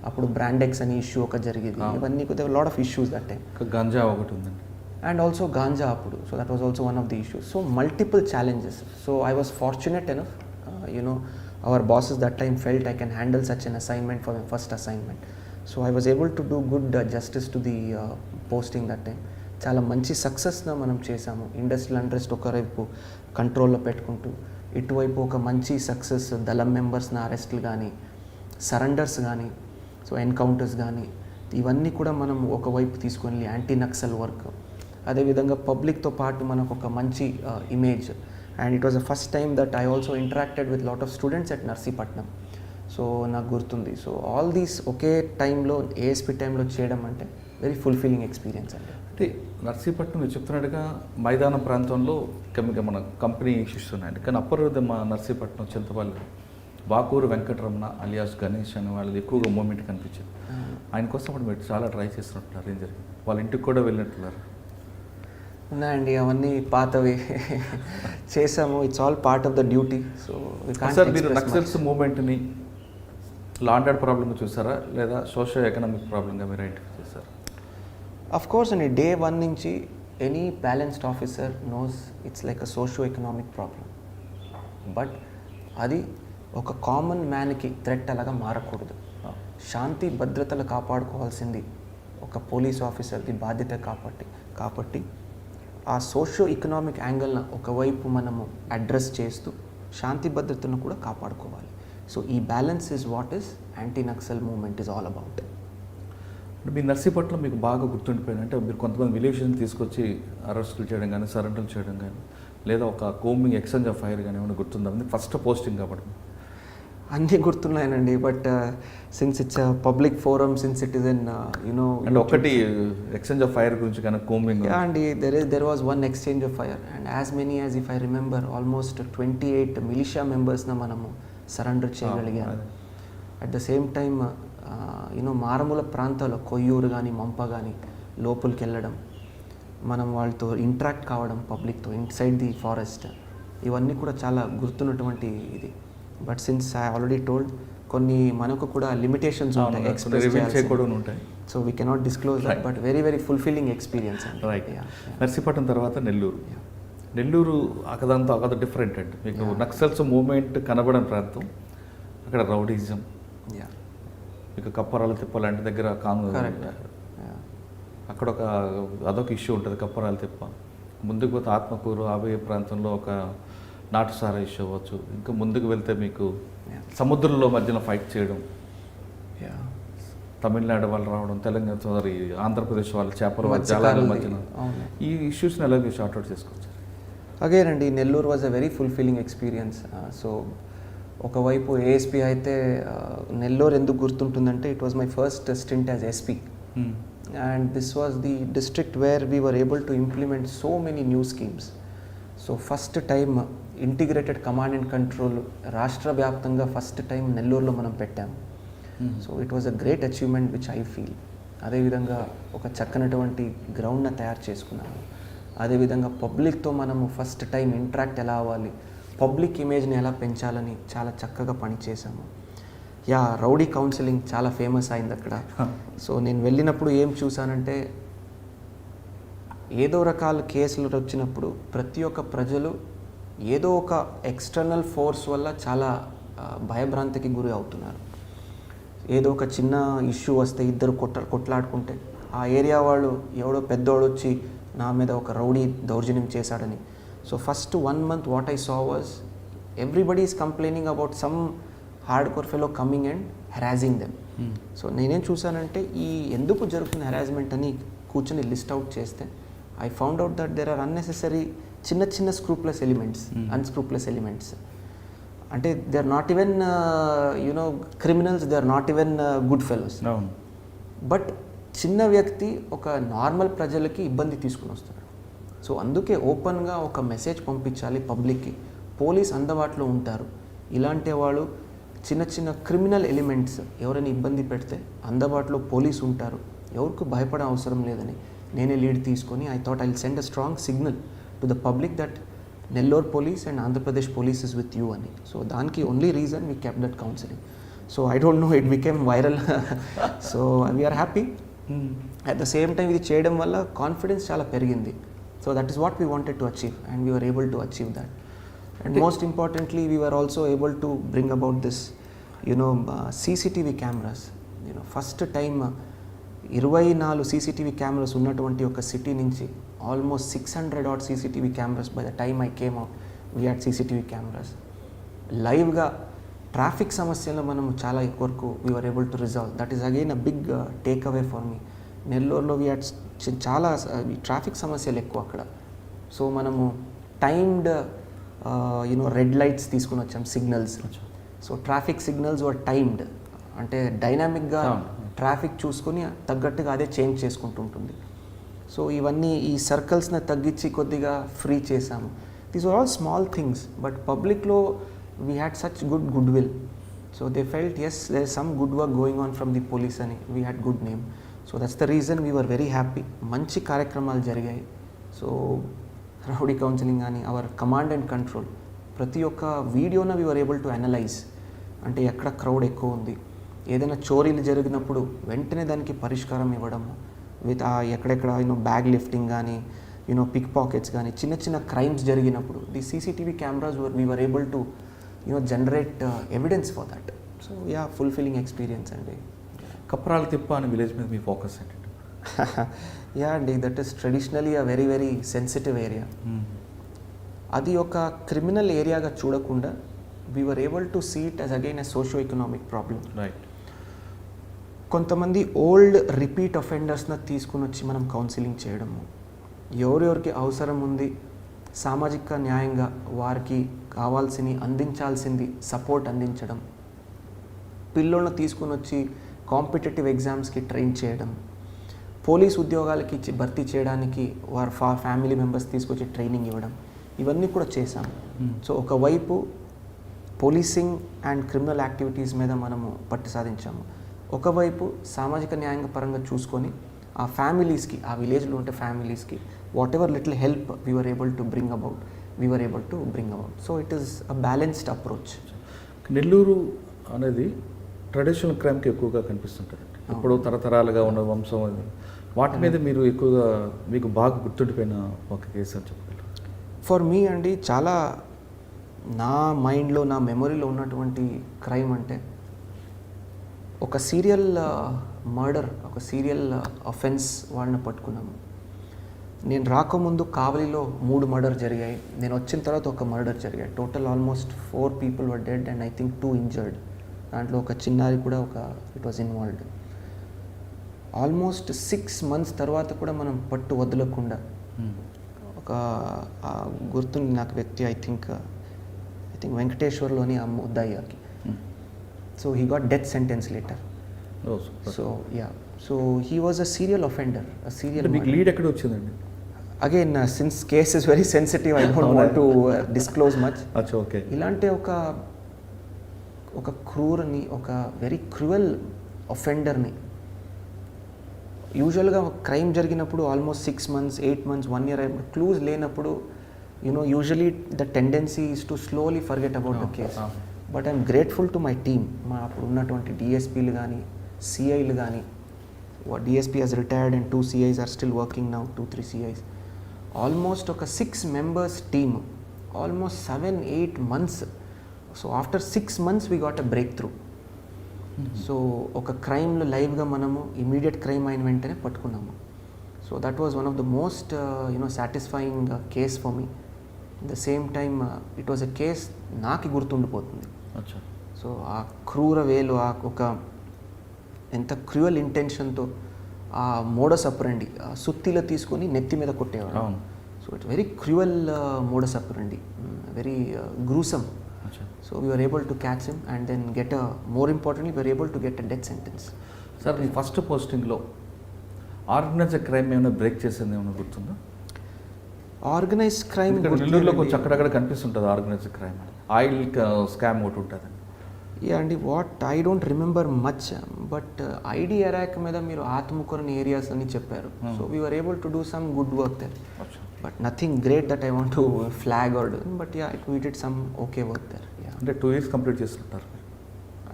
అప్పుడు బ్రాండెక్స్ అనే ఇష్యూ ఒక జరిగింది. ఇవన్నీ lot of issues that time. Ganja ఒకటి ఉందండి, అండ్ ఆల్సో గాంజా అప్పుడు. So that was also one of the issues. So multiple challenges. So I was fortunate enough. Our bosses that time felt I can handle such an assignment for my first assignment. So I was able to do good justice to the posting that time. చాలా మంచి సక్సెస్న మనం చేసాము. Industrial unrest ఒకవైపు కంట్రోల్లో పెట్టుకుంటూ, ఇటువైపు ఒక మంచి సక్సెస్, దళం మెంబర్స్ని అరెస్ట్లు కానీ, సరెండర్స్ కానీ, సో ఎన్కౌంటర్స్ కానీ, ఇవన్నీ కూడా మనం ఒకవైపు తీసుకొని యాంటీ నక్సల్ వర్క్, అదేవిధంగా పబ్లిక్తో పాటు మనకు ఒక మంచి image. And it was the first time that I also interacted with lot of students at Narsipatnam. So నాకు గుర్తుంది. సో ఆల్ దీస్ ఒకే టైంలో ఏఎస్పీ టైంలో చేయడం అంటే వెరీ ఫుల్ఫిల్లింగ్ ఎక్స్పీరియన్స్ అండి. అంటే నర్సీపట్నం మీరు చెప్తున్నట్టుగా మైదాన ప్రాంతంలో మన కంపెనీ ఇష్యూస్ ఉన్నాయండి. కానీ అప్పర్ మా నర్సీపట్నం చింతపల్లి బాకూరు వెంకటరమణ అలియాస్ గణేష్ అనే వాళ్ళది ఎక్కువగా మూమెంట్ కనిపించింది. ఆయన కోసం అప్పుడు మీరు చాలా ట్రై చేస్తున్నట్టున్నారు. ఏం జరిగింది? వాళ్ళ ఇంటికి కూడా వెళ్ళినట్టున్నారు. ఉన్నాయండి, అవన్నీ పాతవి చేసాము. It's all part of the duty. So sir, మీరు నక్సల్స్ మూవ్మెంట్ని లా అండ్ ఆర్డర్ ప్రాబ్లంగా చూసారా, లేదా సోషో ఎకనామిక్ ప్రాబ్లంగా మీరు ఐడెంటిఫై చేశారు? అఫ్ కోర్స్ అండి, డే 1 నుంచి any balanced officer knows it's like a socio economic problem. But అది ఒక కామన్ మ్యాన్కి థ్రెట్ అలాగా మారకూడదు. శాంతి భద్రతలు కాపాడుకోవాల్సింది ఒక పోలీస్ ఆఫీసర్ది బాధ్యత. కాబట్టి ఆ సోషో ఎకనామిక్ యాంగిల్ను ఒకవైపు మనము అడ్రస్ చేస్తూ శాంతి భద్రతను కూడా కాపాడుకోవాలి. సో ఈ balance is what is anti Naxal movement is all about. మీ నర్సీపట్నం మీకు బాగా గుర్తుండిపోయింది అంటే మీరు కొంతమంది విలేజ్ని తీసుకొచ్చి అరెస్టులు చేయడం కానీ, సరెండర్లు చేయడం కానీ, లేదా ఒక కోమింగ్ ఎక్స్చేంజ్ ఆఫ్ ఫైర్ కానీ ఏమైనా గుర్తుందా? ఫస్ట్ పోస్టింగ్ కాబట్టి అన్నీ గుర్తున్నాయనండి. But since it's public forum, since it is an అంటే ఒకటి ఎక్స్చేంజ్ ఆఫ్ ఫైర్ గురించి కానీ కోమింగ్ అండి, there was one exchange of fire and as many as if I remember almost 28 militia మెంబర్స్న మనము సరెండర్ చేయగలిగాము. అట్ ద సేమ్ టైమ్ మారుమూల ప్రాంతాల్లో కొయ్యూరు కానీ మంప కానీ లోపలికి వెళ్ళడం, మనం వాళ్ళతో ఇంటరాక్ట్ కావడం పబ్లిక్తో ఇన్సైడ్ ది ఫారెస్ట్, ఇవన్నీ కూడా చాలా గుర్తున్నటువంటి ఇది. But since I already told కొన్ని మనకు కూడా లిమిటేషన్స్ ఉంటాయి, ఎక్స్ప్రెస్ ఉంటాయి, so we cannot disclose that, but very very fulfilling experience. Right. Narsipatnam తర్వాత నెల్లూరు. నెల్లూరు అక్కడంతా అక్కడ డిఫరెంట్ అండి. మీకు నక్సల్స్ మూవ్మెంట్ కనబడని ప్రాంతం, అక్కడ రౌడీజం, మీకు కప్పరాల తిప్ప లాంటి దగ్గర అక్కడ అదొక ఇష్యూ ఉంటుంది, కప్పరాల తిప్ప. ముందుకు పోతే ఆత్మకూరు ఆబోయే ప్రాంతంలో ఒక నాటుసారా ఇష్యూ అవ్వచ్చు. ఇంకా ముందుకు వెళ్తే మీకు సముద్రంలో మధ్యన ఫైట్ చేయడం, తమిళనాడు వాళ్ళు రావడం, తెలంగాణ ఆంధ్రప్రదేశ్ వాళ్ళు చేపల జలాల మధ్యన, ఈ ఇష్యూస్ని ఎలా మీరు షార్ట్అవుట్ చేసుకోవచ్చు? అగైన్ అండి, Nellore was a very fulfilling experience. So ఒకవైపు ఏఎస్పీ అయితే నెల్లూరు ఎందుకు గుర్తుంటుందంటే it was my first stint as SP, and this was the district where we were able to implement so many new schemes. So first time integrated command and control రాష్ట్ర వ్యాప్తంగా first time నెల్లూరులో మనం పెట్టాము. So it was a great achievement which I feel. అదేవిధంగా ఒక చక్కనటువంటి గ్రౌండ్ని తయారు చేసుకున్నాము. అదేవిధంగా పబ్లిక్తో మనము ఫస్ట్ టైం ఇంటరాక్ట్ ఎలా అవ్వాలి, పబ్లిక్ ఇమేజ్ని ఎలా పెంచాలని చాలా చక్కగా పనిచేసాము. రౌడీ కౌన్సిలింగ్ చాలా ఫేమస్ అయింది అక్కడ. సో నేను వెళ్ళినప్పుడు ఏం చూసానంటే, ఏదో రకాల కేసులు వచ్చినప్పుడు ప్రతి ఒక్క ప్రజలు ఏదో ఒక ఎక్స్టర్నల్ ఫోర్స్ వల్ల చాలా భయభ్రాంతికి గురి అవుతున్నారు. ఏదో ఒక చిన్న ఇష్యూ వస్తే ఇద్దరు కొట్లాడుకుంటే ఆ ఏరియా వాళ్ళు ఎవడో పెద్దోడు వచ్చి నా మీద ఒక రౌడీ దౌర్జన్యం చేశాడని. So first 1 month what I saw was everybody is complaining about some hard core fellow coming and harassing them. సో నేనేం చూసానంటే ఈ ఎందుకు జరుగుతున్న హెరాస్మెంట్ అని కూర్చొని లిస్ట్ అవుట్ చేస్తే I found out that there are unnecessary చిన్న స్క్రూప్లెస్ ఎలిమెంట్స్, అన్స్క్రూప్లెస్ ఎలిమెంట్స్. అంటే they are not even criminals, they are not even good fellows. But చిన్న వ్యక్తి ఒక నార్మల్ ప్రజలకి ఇబ్బంది తీసుకుని వస్తున్నాడు. సో అందుకే ఓపెన్గా ఒక మెసేజ్ పంపించాలి పబ్లిక్కి, పోలీస్ అందుబాటులో ఉంటారు, ఇలాంటి వాళ్ళు చిన్న క్రిమినల్ ఎలిమెంట్స్ ఎవరైనా ఇబ్బంది పెడితే అందుబాటులో పోలీస్ ఉంటారు, ఎవరికి భయపడే అవసరం లేదని నేనే లీడ్ తీసుకొని I thought I will send a strong signal to the public that Nellore police and Andhra Pradesh police is with you అని. సో దానికి only reason we kept that counselling. So I don't know, it became viral. So we are happy. At the same time ఇది చేయడం వల్ల confidence చాలా పెరిగింది. So that is what we wanted to achieve and we were able to achieve that. And most importantly we were also able to bring about this CCTV cameras. First time 24 CCTV cameras ఉన్నటువంటి ఒక city నుంచి almost 600 odd CCTV cameras by the time I came out we had CCTV cameras. లైవ్గా traffic సమస్యలు మనం చాలా వరకు we were able to resolve. That is again a big take away for me. నెల్లూరులో we had చాలా traffic సమస్యలు ఎక్కువ అక్కడ. సో మనము టైమ్డ్ రెడ్ లైట్స్ తీసుకుని వచ్చాం, సిగ్నల్స్. సో ట్రాఫిక్ సిగ్నల్స్ వర్ టైమ్డ్, అంటే డైనామిక్గా ట్రాఫిక్ చూసుకొని తగ్గట్టుగా అదే చేంజ్ చేసుకుంటుంటుంది. సో ఇవన్నీ ఈ సర్కిల్స్ని తగ్గించి కొద్దిగా ఫ్రీ చేసాము. These are all small things, but పబ్లిక్లో we had such goodwill. So they felt as there is some good work going on from the police అని. We had good name. So that's the reason we were very happy. మంచి కార్యక్రమాలు జరిగాయి. So rowdy counselling కానీ our command and control ప్రతి ఒక్క వీడియోన we were able to analyse, అంటే ఎక్కడ క్రౌడ్ ఎక్కువ ఉంది, ఏదైనా చోరీలు జరిగినప్పుడు వెంటనే దానికి పరిష్కారం ఇవ్వడము, విత్ ఎక్కడెక్కడ బ్యాగ్ లిఫ్టింగ్ కానీ పిక్ పాకెట్స్ కానీ చిన్న క్రైమ్స్ జరిగినప్పుడు the CCTV cameras we were able to generate evidence for that. So fulfilling experience అండి. కప్పరాల తిప్ప అనే విలేజ్ మీద మీ ఫోకస్ ఏంటంటే? అండి, that is traditionally a very very sensitive area. అది ఒక క్రిమినల్ ఏరియాగా చూడకుండా we were able to see it as again a socio-economic problem. Right. కొంతమంది ఓల్డ్ రిపీట్ అఫెండర్స్ని తీసుకుని వచ్చి మనం కౌన్సిలింగ్ చేయడము, ఎవరెవరికి అవసరం ఉంది సామాజిక న్యాయంగా వారికి అందించాల్సింది సపోర్ట్ అందించడం, పిల్లలను తీసుకుని వచ్చి కాంపిటేటివ్ ఎగ్జామ్స్కి ట్రైన్ చేయడం, పోలీస్ ఉద్యోగాలకి భర్తీ చేయడానికి వారి ఫ్యామిలీ మెంబర్స్ తీసుకొచ్చి ట్రైనింగ్ ఇవ్వడం, ఇవన్నీ కూడా చేశాము. సో ఒకవైపు పోలీసింగ్ అండ్ క్రిమినల్ యాక్టివిటీస్ మీద మనము పట్టు సాధించాము, ఒకవైపు సామాజిక న్యాయ పరంగా చూసుకొని ఆ ఫ్యామిలీస్కి, ఆ విలేజ్లో ఉంటే ఫ్యామిలీస్కి whatever little help we are able to bring about. So it is a balanced approach. Nellore అనేది ట్రెడిషనల్ క్రైమ్కి ఎక్కువగా కనిపిస్తుంటుంది. ఇప్పుడు తరతరాలుగా ఉన్న వంశం అది. వాటి మీద మీరు ఎక్కువగా మీకు బాగా గుర్తుండిపోయిన ఒక కేసు అని చెప్పగలరు? ఫర్ మీ అండి, చాలా నా మైండ్లో, నా మెమొరీలో ఉన్నటువంటి క్రైమ్ అంటే ఒక సీరియల్ మర్డర్, ఒక సీరియల్ అఫెన్స్ వాళ్ళని పట్టుకున్నాము. నేను రాకముందు కావలిలో 3 మర్డర్ జరిగాయి. నేను వచ్చిన తర్వాత ఒక మర్డర్ జరిగాయి. Total almost 4 people were dead and I think 2 injured. దాంట్లో ఒక చిన్నారి కూడా it was involved. Almost 6 months తర్వాత కూడా మనం పట్టు వదలకుండా ఒక గుర్తుంది నాకు వ్యక్తి, ఐ థింక్ వెంకటేశ్వర్లోని ఆ ముద్దయ్యకి. So he got death sentence later. So he was a serial offender. మీకు లీడ్ ఎక్కడ వచ్చిందండి? Again since case is very sensitive, I don't want to disclose much. Okay. ఇలాంటి ఒక క్రూర్ని, ఒక వెరీ క్రూయల్ అఫెండర్ని, యూజువల్గా క్రైమ్ జరిగినప్పుడు ఆల్మోస్ట్ 6 months, 8 months, 1 year అయినప్పుడు clues లేనప్పుడు usually the tendency is to slowly forget about the case. But I'm grateful to my team. మా అప్పుడు ఉన్నటువంటి డిఎస్పీలు కానీ, సిఐలు కానీ, DSP he's retired and 2 CIs are still working now, 2-3 CIs. Almost ఒక 6 members team, almost 7-8 months. So after 6 months we got a breakthrough. So ఒక క్రైమ్లో లైవ్గా మనము ఇమీడియట్ క్రైమ్ అయిన వెంటనే పట్టుకున్నాము. So that was one of the most satisfying case for me. At the same time it was a case నాకు గుర్తుండిపోతుంది. So ఆ క్రూర వేలు, ఆ ఒక ఎంత క్రూయల్ ఇంటెన్షన్తో ఆ మోడస్ అపరండి, సుత్తిలో తీసుకొని నెత్తి మీద కొట్టేవాడు. So it's very cruel modus operandi, very gruesome. So we were able to catch him and then more importantly, we were able to get a death sentence. Sir, మీ ఫస్ట్ పోస్టింగ్లో organised crime ఏమైనా break చేసింది ఏమైనా గుర్తుందా? Organised crime నెల్లూరులో కొంచెం అక్కడక్కడ కనిపిస్తుంటుంది ఆర్గనైజ్డ్ క్రైమ్. ఆయిల్ స్కామ్ ఒకటి ఉంటుంది. యా అండి, I don't remember much, but ID arrack మీద మీరు ఆత్మకూరని ఏరియాస్ అని చెప్పారు. So we were able to do some good work there. But nothing great that I want to flag or do. But yeah, we did some okay work there. Yeah. అంటే 2 years complete చేస్తుంటారు.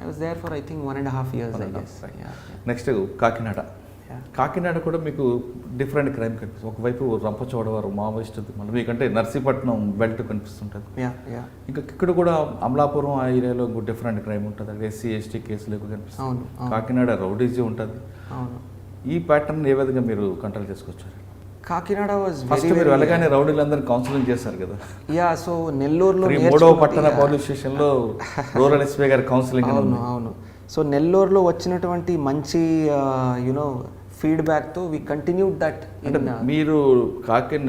I was there for I think 1.5 years, I guess. Yeah. Next Kakinada. Kakinada కూడా మీకు different crime కనిపిస్తుంది. ఒకవైపు Rampachodavaram Maoist, మళ్ళీ మీకంటే Narsipatnam belt కనిపిస్తుంటుంది. ఇంకా ఇక్కడ కూడా అమలాపురం ఆ ఏరియాలో డిఫరెంట్ క్రైమ్ ఉంటుంది. SC ST కేసులు ఎక్కువ కనిపిస్తుంది. కాకినాడ రౌడీజీ ఉంటుంది. ఈ ప్యాటర్న్ ఏ విధంగా మీరు కంట్రోల్ చేసుకొచ్చారు? కాకినాడ వాజ్ ఫస్ట్ మీరు వెళ్ళగానే రౌడీలందరూ కౌన్సిలింగ్ చేశారు కదా? యా, సో నెల్లూరులో 3వ పట్టణ పోలీస్ స్టేషన్లో రూరల్ ఎస్పీ గారి కౌన్సిలింగ్. అవును. సో నెల్లూరులో వచ్చినటువంటి మంచి ఫీడ్బ్యాక్తో వి కంటిన్యూడ్ దట్. మీరు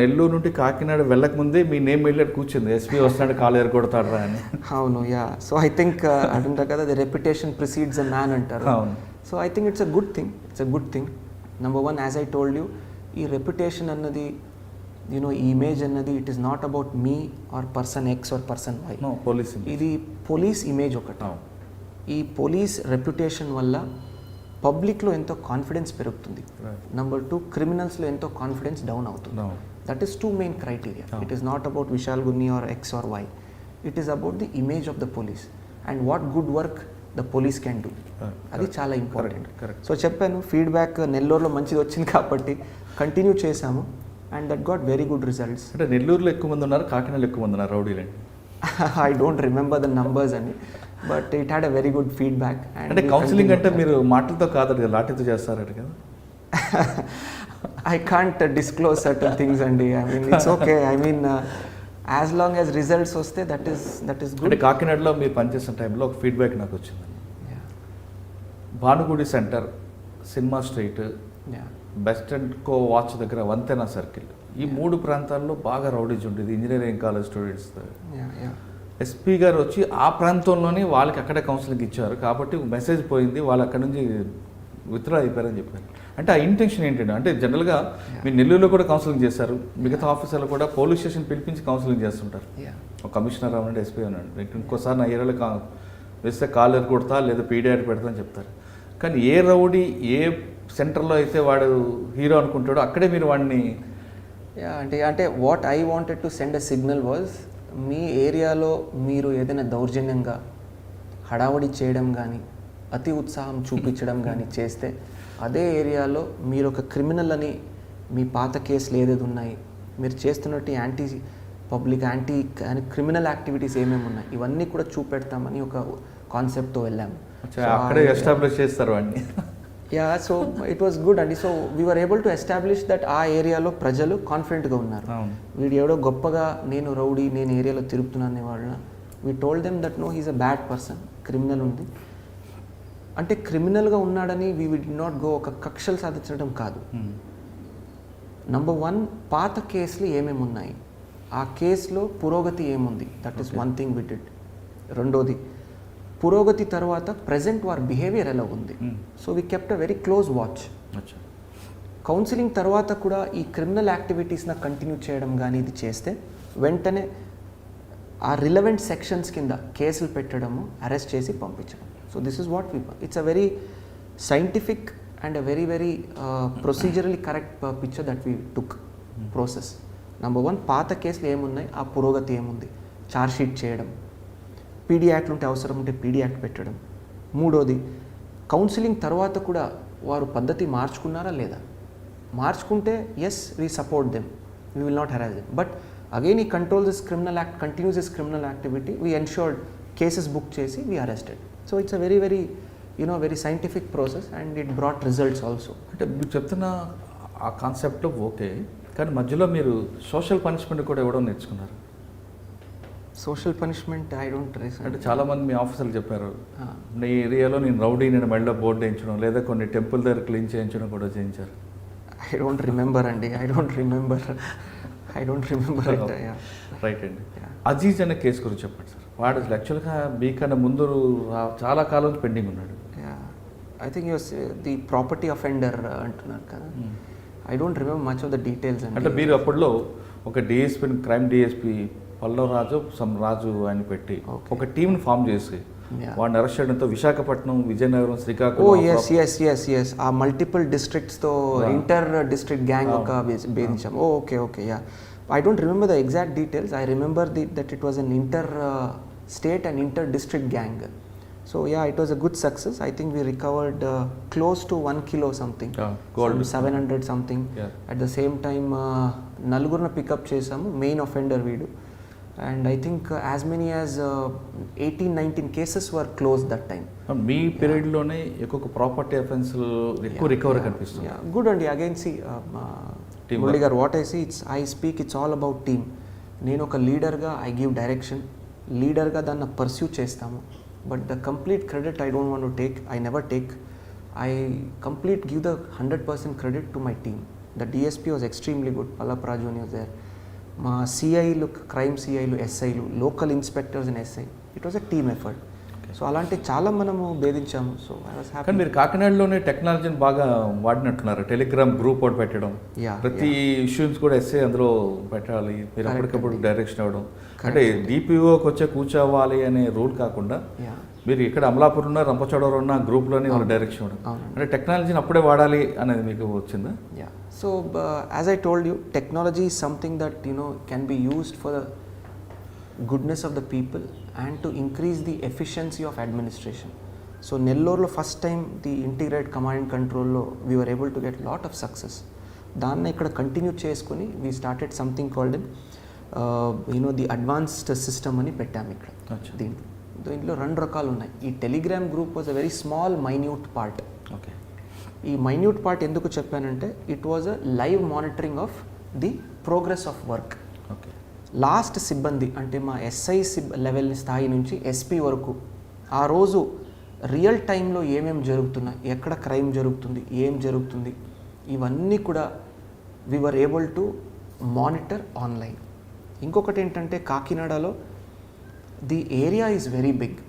నెల్లూరు నుండి కాకినాడ వెళ్ళకముందే మీ నేమ్ వెళ్ళి కూర్చుంది, ఎస్పీ వస్తున్నాడు కాలు ఎరగొడతాడు అని. అవును, యా. సో ఐ థింక్ అంటారు కదా, the reputation precedes a man అంటారు. So I think it's a good thing. Number 1, as I told you, ఈ రెప్యుటేషన్ అన్నది, ఈ ఇమేజ్ అన్నది, it is not about me or person X or person Y. ఇది police image ఒకటి. ఈ police reputation వల్ల పబ్లిక్లో ఎంతో కాన్ఫిడెన్స్ పెరుగుతుంది. నెంబర్ 2, క్రిమినల్స్లో ఎంతో కాన్ఫిడెన్స్ డౌన్ అవుతుంది. That is 2 main criteria. It is not about Vishal Gunni or X or Y. It is about the image of the police and what good work the police can do. అది చాలా important. So చెప్పాను, feedback నెల్లూరులో మంచిది వచ్చింది కాబట్టి continue చేశాము and that got very good results. అంటే నెల్లూరులో ఎక్కువ మంది ఉన్నారు, కాకినాడలో ఎక్కువ మంది ఉన్నారు రౌడీలు? I don't remember the numbers అండి, but it had a very good feedback. అంటే కౌన్సిలింగ్ అంటే మీరు మాటలతో కాదు, లాఠీతో చేస్తారట కదా? I can't disclose certain things అండి. I mean it's okay. I mean as long as results వస్తే దట్ ఈస్ గుడ్. అంటే కాకినాడలో మీరు పనిచేసిన టైంలో ఒక ఫీడ్బ్యాక్ నాకు వచ్చింది. Bhanugudi centre, cinema street, best and co watch దగ్గర వంతెన సర్కిల్, ఈ 3 ప్రాంతాల్లో బాగా రౌడీజ్ ఉండేది ఇంజనీరింగ్ కాలేజ్ స్టూడెంట్స్. ఎస్పీ గారు వచ్చి ఆ ప్రాంతంలోనే వాళ్ళకి అక్కడే కౌన్సిలింగ్ ఇచ్చారు కాబట్టి మెసేజ్ పోయింది, వాళ్ళు అక్కడ నుంచి విత్డ్రా అయిపోయారని చెప్పారు. అంటే ఆ ఇంటెన్షన్ ఏంటంటే, అంటే జనరల్గా మీరు నెల్లూరులో కూడా కౌన్సిలింగ్ చేశారు, మిగతా ఆఫీసర్లు కూడా పోలీస్ స్టేషన్ పిలిపించి కౌన్సిలింగ్ చేస్తుంటారు. ఒక కమిషనర్ అవ్వండి, ఎస్పీ అన్నాడు, ఇంకోసారి నా ఏరియాలో వేస్తే కాలు ఎరగొడతా లేదా పీడియాట్ పెడతా అని చెప్తారు. కానీ ఏ రౌడీ ఏ సెంటర్లో అయితే వాడు హీరో అనుకుంటాడో అక్కడే మీరు వాడిని యా అంటే what I wanted to send a signal was మీ ఏరియాలో మీరు ఏదైనా దౌర్జన్యంగా హడావడి చేయడం కానీ అతి ఉత్సాహం చూపించడం కానీ చేస్తే అదే ఏరియాలో మీరు ఒక క్రిమినల్ అని మీ పాత కేసులు ఏదేది ఉన్నాయి, మీరు చేస్తున్నట్టు anti public anti criminal activities ఏమేమి ఉన్నాయి ఇవన్నీ కూడా చూపెడతామని ఒక కాన్సెప్ట్తో వెళ్ళాము. అక్కడే ఎస్టాబ్లిష్ చేస్తారు వాడిని. Yeah so it was good అండి. So we were able to establish that ఆ ఏరియాలో ప్రజలు కాన్ఫిడెంట్గా ఉన్నారు. వీడు ఎవడో గొప్పగా నేను రౌడీ నేను ఏరియాలో తిరుగుతున్నాను వాళ్ళ we told them that no he's a bad person, criminal ఉంది అంటే క్రిమినల్గా ఉన్నాడని వీ డి నాట్ గో ఒక కక్షలు సాధించడం కాదు. నంబర్ 1 పాత కేసులు ఏమేమి ఉన్నాయి, ఆ కేసులో పురోగతి ఏముంది, that is one thing we did. రెండోది పురోగతి తర్వాత ప్రజెంట్ వారి బిహేవియర్ ఎలా ఉంది. So we kept a very close watch. Counselling తర్వాత కూడా ఈ క్రిమినల్ యాక్టివిటీస్ని కంటిన్యూ చేయడం కానీ ఇది చేస్తే వెంటనే ఆ రిలవెంట్ సెక్షన్స్ కింద కేసులు పెట్టడము, అరెస్ట్ చేసి పంపించడం. So this is what it's a very scientific and a very very procedurally correct picture that we took process. Number 1 పాత కేసులు ఏమున్నాయి, ఆ పురోగతి ఏముంది, ఛార్జ్ షీట్ చేయడం, పీడీ యాక్ట్లు ఉంటే అవసరం ఉంటే పీడీ యాక్ట్ పెట్టడం. మూడోది కౌన్సిలింగ్ తర్వాత కూడా వారు పద్ధతి మార్చుకున్నారా లేదా, మార్చుకుంటే as we support them, we will not harass them. But again ఈ control this criminal act continues this criminal activity, we ensured cases book చేసి we arrested. So it's a very very very scientific process and it brought results also. అంటే మీరు చెప్తున్న ఆ కాన్సెప్ట్లో okay, కానీ మధ్యలో మీరు సోషల్ పనిష్మెంట్ కూడా ఇవ్వడం నేర్చుకున్నారు. సోషల్ పనిష్మెంట్ ఐ డోంట్ అంటే చాలామంది మీ ఆఫీసర్లు చెప్పారు, నీ ఏరియాలో నేను రౌడీ నేను మెడలో బోర్డు వేయించడం లేదా కొన్ని టెంపుల్ దగ్గర క్లీన్ చేయించడం కూడా చేయించారు. ఐ డోంట్ రిమెంబర్ అండి, ఐ డోంట్ రిమెంబర్ రైట్ అండి. అజీజ్ అనే కేసు గురించి చెప్పండి సార్. వాడు యాక్చువల్గా మీకన్నా ముందు చాలా కాలం పెండింగ్ ఉన్నాడు. I think use the property offender అంటున్నారు కదా. I don't remember much of the details. అంటే మీరు అప్పట్లో ఒక DSP crime DSP Pallavaraju Raju అని పెట్టి ఒక టీంని ఫామ్ చేసి వాడిని అరెస్ట్ చేయడంతో విశాఖపట్నం, విజయనగరం, శ్రీకాకుళం ఎస్ ఆ మల్టిపుల్ డిస్ట్రిక్ట్స్తో ఇంటర్ డిస్ట్రిక్ట్ గ్యాంగ్ ఒక భేదించాం. Okay yeah I don't remember the exact details. I remember that it was an inter state and inter district gang. So yeah, it was a good success. I think we recovered close to 1 kilo something, gold, 700 something. At the same time, nalugurna pick up chesamu, main offender veedu, and I think as many as 18-19 cases were closed that time. Me period లోనే ఎక్కువ property offence ఎక్కువ recovery కనిపిస్తుంది. Good and again see Murali garu, what I see, I speak, it's all about team. నేను ఒక లీడర్గా I give direction, లీడర్గా దాన్ని pursue చేస్తాము. But the complete credit I don't want to take, I never take. I give the 100% credit to my team. The DSP was extremely good, Palapraju was there. Ma CI look, crime CI lu, SI lu, local inspectors and SI. It was a team effort. So అలాంటి చాలా మనము భేదించాము. So I was happy. కానీ మీరు కాకినాడలోనే టెక్నాలజీని బాగా వాడినట్టున్నారు. Telegram group ఒకటి పెట్టడం, ప్రతి ఇష్యూస్ కూడా ఎస్ఐ అందులో పెట్టాలి, మీరు అప్పటికప్పుడు డైరెక్షన్ ఇవ్వడం. అంటే డిపిఓకి వచ్చే కూర్చోవాలి అనే రూల్ కాకుండా మీరు ఇక్కడ అమలాపూర్ ఉన్న రంపచోడవరం ఉన్న గ్రూప్లోనే వాళ్ళు డైరెక్షన్ ఇవ్వడం, అంటే టెక్నాలజీని అప్పుడే వాడాలి అనేది మీకు వచ్చిందా? So as I told you, technology is something that can be used for the goodness of the people and to increase the efficiency of administration. So Nellore lo first time the integrated command and control lo we were able to get lot of success. Danna ikkada continue cheskoni we started something called the advanced system ani pettam ikkada. దీంట్లో 2 రకాలు ఉన్నాయి. ఈ Telegram group was a very small minute part. Okay, ఈ minute part ఎందుకు చెప్పానంటే it was a live monitoring of the progress of work. Okay, last సిబ్బంది అంటే మా ఎస్ఐ లెవెల్ స్థాయి నుంచి ఎస్పీ వరకు ఆ రోజు రియల్ టైంలో ఏమేమి జరుగుతున్నాయి, ఎక్కడ క్రైమ్ జరుగుతుంది, ఏం జరుగుతుంది, ఇవన్నీ కూడా we were able to monitor online. ఇంకొకటి ఏంటంటే కాకినాడలో the area is very big.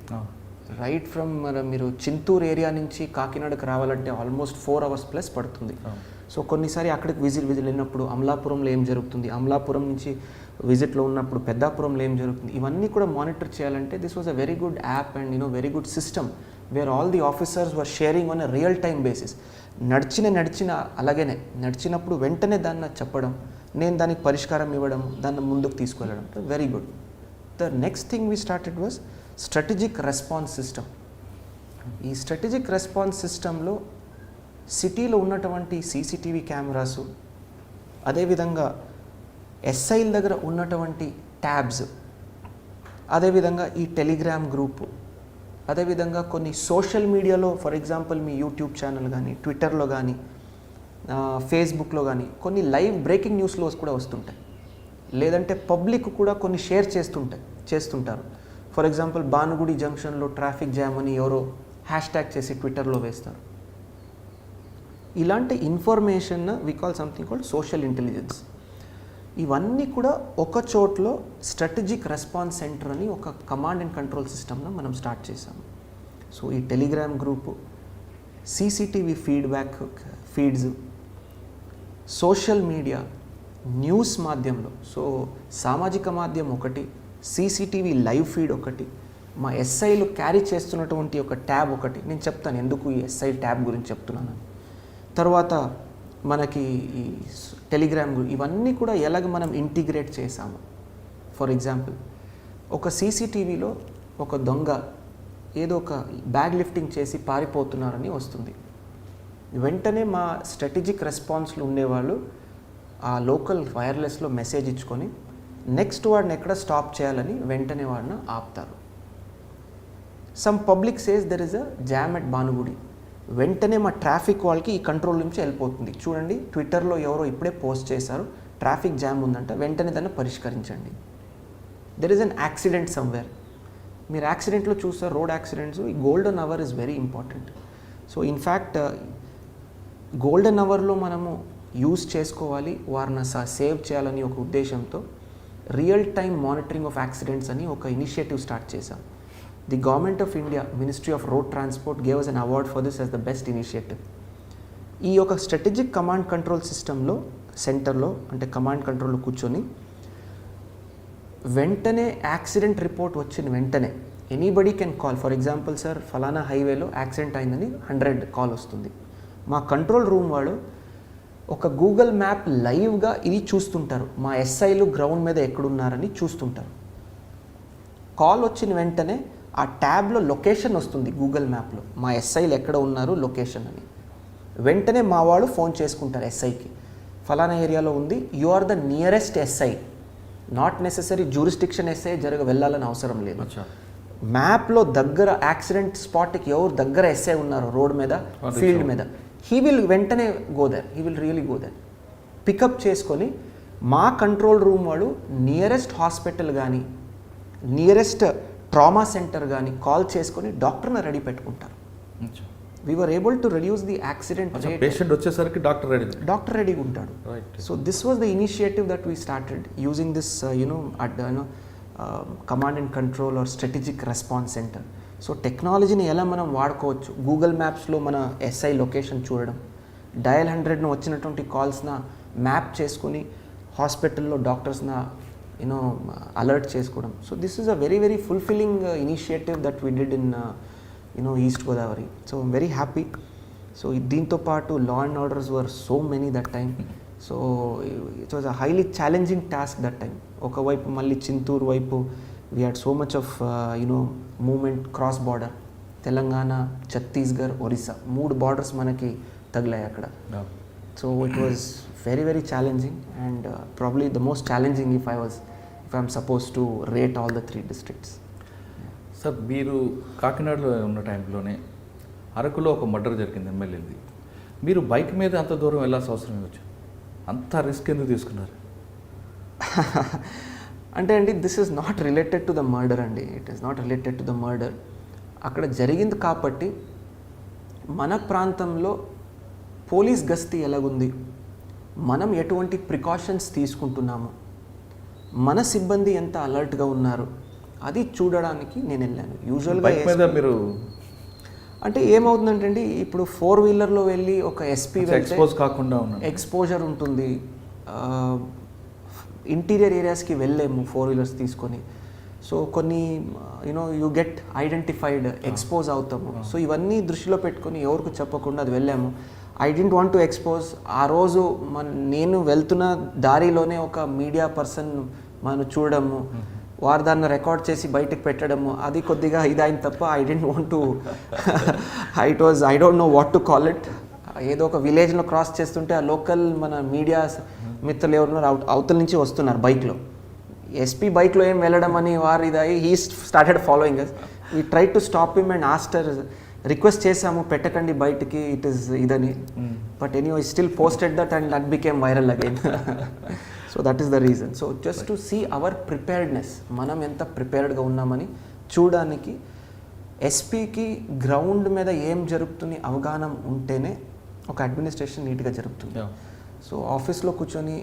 Right from మీరు చింతూరు ఏరియా నుంచి కాకినాడకు రావాలంటే ఆల్మోస్ట్ 4 hours ప్లస్ పడుతుంది. సో కొన్నిసారి అక్కడికి విజిట్ వెళ్ళినప్పుడు అమలాపురంలో ఏం జరుగుతుంది, అమలాపురం నుంచి విజిట్లో ఉన్నప్పుడు పెద్దాపురంలో ఏం జరుగుతుంది, ఇవన్నీ కూడా మానిటర్ చేయాలంటే this was a very good app and very good system wear all the officers were sharing on a real time basis. నడిచిన అలాగనే నడిచినప్పుడు వెంటనే దాన్ని చెప్పడం, నేను దానికి పరిష్కారం ఇవ్వడం, దాన్ని ముందుకు తీసుకెళ్ళడం. Very good. The next thing we started was strategic response system. ఈ స్ట్రాటజిక్ రెస్పాన్స్ సిస్టంలో సిటీలో ఉన్నటువంటి సీసీటీవీ కెమెరాసు, అదేవిధంగా ఎస్ఐల దగ్గర ఉన్నటువంటి ట్యాబ్స్, అదేవిధంగా ఈ టెలిగ్రామ్ గ్రూపు, అదేవిధంగా కొన్ని సోషల్ మీడియాలో for example me YouTube channel కానీ, ట్విట్టర్లో కానీ, ఫేస్బుక్లో కానీ కొన్ని లైవ్ బ్రేకింగ్ న్యూస్లో కూడా వస్తుంటాయి. లేదంటే పబ్లిక్ కూడా కొన్ని షేర్ చేస్తుంటారు. ఫర్ ఎగ్జాంపుల్ భానుగుడి జంక్షన్లో ట్రాఫిక్ జామ్ అని ఎవరో హ్యాష్ట్యాగ్ చేసి ట్విట్టర్లో వేస్తారు. ఇలాంటి information we call something called social intelligence. ఇవన్నీ కూడా ఒక చోట్లో స్ట్రాటజిక్ రెస్పాన్స్ సెంటర్ అని ఒక కమాండ్ అండ్ కంట్రోల్ సిస్టమ్ను మనం స్టార్ట్ చేసాము. సో ఈ Telegram group, CCTV feeds, social media, news మాధ్యమంలో, సో సామాజిక మాధ్యమం ఒకటి, సీసీటీవీ లైవ్ ఫీడ్ ఒకటి, మా ఎస్ఐలు క్యారీ చేస్తున్నటువంటి ఒక ట్యాబ్ ఒకటి. నేను చెప్తాను ఎందుకు ఈ ఎస్ఐ ట్యాబ్ గురించి చెప్తున్నాను. తర్వాత మనకి ఈ టెలిగ్రామ్ ఇవన్నీ కూడా ఎలాగ మనం ఇంటిగ్రేట్ చేసాము. ఫర్ ఎగ్జాంపుల్ ఒక సీసీటీవీలో ఒక దొంగ ఏదో ఒక బ్యాగ్ లిఫ్టింగ్ చేసి పారిపోతున్నారని వస్తుంది. వెంటనే మా స్ట్రాటజిక్ రెస్పాన్స్లో ఉండేవాళ్ళు ఆ లోకల్ వైర్లెస్లో మెసేజ్ ఇచ్చుకొని నెక్స్ట్ వాడిని ఎక్కడ స్టాప్ చేయాలని వెంటనే వాడిని ఆపుతారు. Some public says there is a jam at Bhanugudi. వెంటనే మా ట్రాఫిక్ వాళ్ళకి ఈ కంట్రోల్ నుంచి వెళ్ళిపోతుంది. చూడండి, ట్విట్టర్లో ఎవరో ఇప్పుడే పోస్ట్ చేశారు, ట్రాఫిక్ జామ్ ఉందంట, వెంటనే దాన్ని పరిష్కరించండి. There is an accident somewhere. మీరు యాక్సిడెంట్లో చూస్తారు, రోడ్ యాక్సిడెంట్స్, ఈ golden hour is very important. So in fact golden అవర్లో మనము యూజ్ చేసుకోవాలి, వారిని సేవ్ చేయాలని ఒక ఉద్దేశంతో real time monitoring of accidents అని ఒక ఇనిషియేటివ్ స్టార్ట్ చేశాం. The Government of India, Ministry of Road Transport gave us an award for this as the best initiative. ఈ యొక్క స్ట్రాటజిక్ కమాండ్ కంట్రోల్ సిస్టంలో సెంటర్లో అంటే కమాండ్ కంట్రోల్లో కూర్చొని వెంటనే యాక్సిడెంట్ రిపోర్ట్ వచ్చిన వెంటనే anybody can call. For example sir ఫలానా హైవేలో యాక్సిడెంట్ అయిందని 100 కాల్ వస్తుంది. మా కంట్రోల్ రూమ్ వాడు ఒక గూగుల్ మ్యాప్ లైవ్గా ఇది చూస్తుంటారు, మా ఎస్ఐలు గ్రౌండ్ మీద ఎక్కడున్నారని చూస్తుంటారు. కాల్ వచ్చిన వెంటనే ఆ ట్యాబ్లో లొకేషన్ వస్తుంది, గూగుల్ మ్యాప్లో మా ఎస్ఐలు ఎక్కడ ఉన్నారు లొకేషన్ అని. వెంటనే మా వాళ్ళు ఫోన్ చేసుకుంటారు ఎస్ఐకి, ఫలానా ఏరియాలో ఉంది, you are the nearest SI. Not necessary jurisdiction SI వెళ్ళాలని అవసరం లేదు. మ్యాప్లో దగ్గర యాక్సిడెంట్ స్పాట్కి ఎవరు దగ్గర ఎస్ఐ ఉన్నారు రోడ్ మీద, ఫీల్డ్ మీద, హీ విల్ వెంటనే go there, he will really go there. Pickup చేసుకొని మా కంట్రోల్ రూమ్ వాళ్ళు నియరెస్ట్ హాస్పిటల్ కానీ, నియరెస్ట్ ట్రామా సెంటర్ కానీ కాల్ చేసుకొని డాక్టర్ని రెడీ పెట్టుకుంటారు. We were able to reduce the accident rate. Patient వచ్చేసరికి డాక్టర్ రెడీగా ఉంటాడు. So this was the initiative that we started using this command and control or strategic response centre. So టెక్నాలజీని ఎలా మనం వాడుకోవచ్చు, గూగుల్ మ్యాప్స్లో మన ఎస్ఐ లొకేషన్ చూడడం, డయల్ 100ను వచ్చినటువంటి కాల్స్న మ్యాప్ చేసుకుని హాస్పిటల్లో డాక్టర్స్న అలర్ట్ చేసుకోవడం. So this is a very very fulfilling initiative that we did in East Godavari. So I'm very happy. So దీంతో పాటు law and orders were so many that time. So it was a highly challenging task that time. ఒకవైపు మళ్ళీ చింతూరు వైపు we had so much of movement cross border, Telangana, Chhattisgarh, Orissa 3 borders మనకి తగిలాయి అక్కడ. So it was very very challenging and probably the most challenging if I'm supposed to rate all the 3 districts. Sir మీరు కాకినాడలో ఉన్న టైంలోనే అరకులో ఒక మర్డర్ జరిగింది ఎమ్మెల్యేది. మీరు బైక్ మీద అంత దూరం వెళ్ళాల్సిన అవసరం వచ్చు, అంత రిస్క్ ఎందుకు తీసుకున్నారు? అంటే అండి this is not related to the murder అండి, it is not related to the murder. అక్కడ జరిగింది కాబట్టి మన ప్రాంతంలో పోలీస్ గస్తీ ఎలాగుంది, మనం ఎటువంటి ప్రికాషన్స్ తీసుకుంటున్నాము, మన సిబ్బంది ఎంత అలర్ట్గా ఉన్నారు, అది చూడడానికి నేను వెళ్ళాను. యూజువల్గా మీరు అంటే ఏమవుతుందంటే అండి, ఇప్పుడు 4-వీలర్లో వెళ్ళి ఒక ఎస్పీ ఎక్స్పోజ్ కాకుండా ఎక్స్పోజర్ ఉంటుంది, ఇంటీరియర్ ఏరియాస్కి వెళ్ళలేము 4-వీలర్స్ తీసుకొని. సో కొన్ని యూ గెట్ ఐడెంటిఫైడ్ ఎక్స్పోజ్ అవుతాము. సో ఇవన్నీ దృష్టిలో పెట్టుకొని ఎవరికి చెప్పకుండా అది వెళ్ళాము. I dent want to expose. ఆ రోజు నేను వెళ్తున్న దారిలోనే ఒక మీడియా పర్సన్ మనం చూడడము, వారు దాన్ని రికార్డ్ చేసి బయటకు పెట్టడము, అది కొద్దిగా ఇదైంది తప్ప I dent want to I don't know what to call it. ఏదో ఒక విలేజ్లో క్రాస్ చేస్తుంటే ఆ లోకల్ మన మీడియా మిత్రులు ఎవరున్నారు అవతల నుంచి వస్తున్నారు బైక్లో. ఎస్పీ బైక్లో ఏం వెళ్ళడం అని వారు ఇదాయి he started following us. We try to stop him and ఆస్టర్ రిక్వెస్ట్ చేసాము పెట్టకండి బయటికి ఇట్ ఈస్ ఇదని. But any still posted that and that became viral again. So that is the reason. So just to see our preparedness, మనం ఎంత ప్రిపేర్డ్గా ఉన్నామని చూడడానికి. ఎస్పీకి గ్రౌండ్ మీద ఏం జరుగుతుంది అవగాహన ఉంటేనే ఒక అడ్మినిస్ట్రేషన్ నీట్గా జరుగుతుంది. సో ఆఫీస్లో కూర్చొని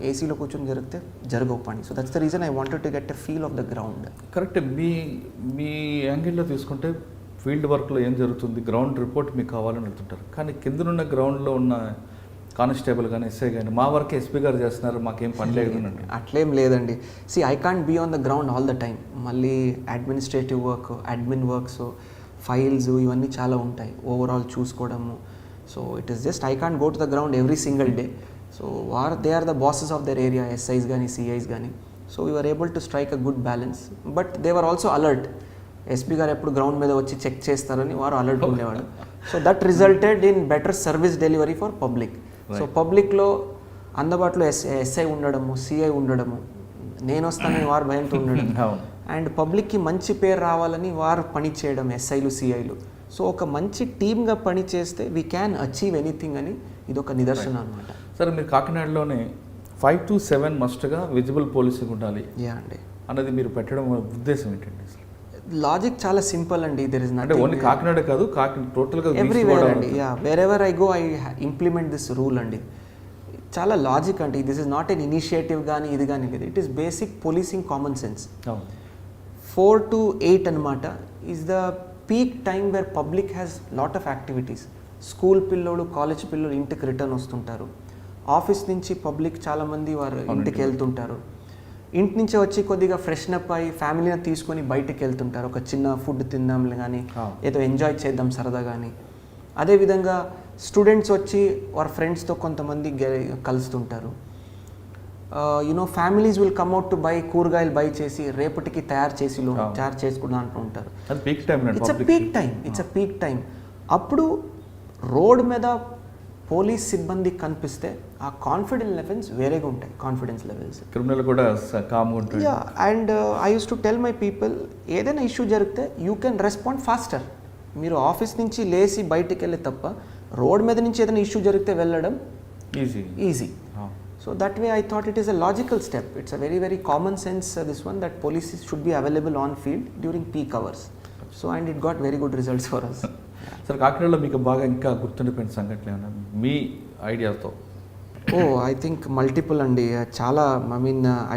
ఏసీలో కూర్చొని జరిగితే జరగవు పని. So that's the reason I wanted to get a feel of the ground. Correct. మీ యాంగిల్లో తీసుకుంటే ఫీల్డ్ వర్క్లో ఏం జరుగుతుంది, గ్రౌండ్ రిపోర్ట్ మీకు కావాలని వెళ్తుంటారు. కానీ కిందనున్న గ్రౌండ్లో ఉన్న కానిస్టేబుల్ కానీ ఎస్ఐ కానీ మా వర్క్ ఎస్పీ గారు చేస్తున్నారు, మాకేం పని లేదు అండి. అట్లేం లేదండి. I can't be on the ground all the time. మళ్ళీ administrative work, admin works, files ఇవన్నీ చాలా ఉంటాయి ఓవరాల్ చూసుకోవడము. So it is just I can't go to the ground every single day. So they are the bosses of their area, SIs కానీ CIs కానీ. So we are able to strike a good balance. But they were also alert. SP గారు ఎప్పుడు ground మీద వచ్చి check చేస్తారని వారు alert ఉండేవాడు. So that resulted in better service delivery for public. So పబ్లిక్లో అందుబాటులో ఎస్ఐ ఉండడము, సిఐ ఉండడము, నేను వస్తానని వారు భయంతో ఉండడం, అండ్ పబ్లిక్కి మంచి పేరు రావాలని వారు పని చేయడం ఎస్ఐలు సిఐలు. సో ఒక మంచి టీమ్గా పని చేస్తే వీ క్యాన్ అచీవ్ ఎనీథింగ్ అని ఇది ఒక నిదర్శనం అనమాట. సరే, మీరు కాకినాడలోనే 5 to 7 మస్ట్గా విజిబుల్ పోలీసింగ్ ఉండాలి అండి అన్నది మీరు పెట్టడం ఉద్దేశం ఏంటండి? లాజిక్ చాలా సింపుల్ అండి. దెర్ ఇస్ అంటే ఓన్లీ కాకినాడ కాదు, టోటల్గా ఎవ్రీవేర్ అండి. Wear ever I go I implement this rule అండి. చాలా లాజిక్ అండి. This is not an initiative కానీ ఇది కానీ లేదు. It is basic policing common sense. 4 to 8 అనమాట is the peak time where public has lot of activities. School పిల్లోడు, college పిల్లలు ఇంటికి రిటర్న్ వస్తుంటారు. ఆఫీస్ నుంచి పబ్లిక్ చాలామంది వారు ఇంటికి వెళ్తుంటారు. ఇంటి నుంచి వచ్చి కొద్దిగా ఫ్రెషన్ అప్ అయ్యి ఫ్యామిలీని తీసుకొని బయటికి వెళ్తుంటారు. ఒక చిన్న ఫుడ్ తిందాం కానీ ఏదో ఎంజాయ్ చేద్దాం సరదా కానీ. అదేవిధంగా స్టూడెంట్స్ వచ్చి వారి ఫ్రెండ్స్తో కొంతమంది కలుస్తుంటారు. Families will come out to buy కూరగాయలు బై చేసి రేపటికి తయారు చేసుకుంటా అంటూ ఉంటారు. It's a peak time. అప్పుడు రోడ్ మీద పోలీస్ సిబ్బంది కనిపిస్తే ఆ కాన్ఫిడెన్స్ లెవెల్స్ వేరేగా ఉంటాయి. కాన్ఫిడెన్స్ లెవెల్స్ క్రిమినల్ కూడా కామ్గా ఉంటుంది. And I use to tell my people, ఏదైనా ఇష్యూ జరిగితే యూ కెన్ రెస్పాండ్ ఫాస్టర్. మీరు ఆఫీస్ నుంచి లేచి బయటికి వెళ్ళే తప్ప రోడ్ మీద నుంచి ఏదైనా ఇష్యూ జరిగితే వెళ్ళడం easy. So that way I thought it is a logical step. It's a very very common sense this one, that police should be available on field during peak hours. So and it got very good results for us. Sir, కాకినాడలో మీకు బాగా ఇంకా గుర్తుండిపోయిన సంఘటనలు ఏమన్నా మీ ఐడియాతో? I think multiple అండి. చాలా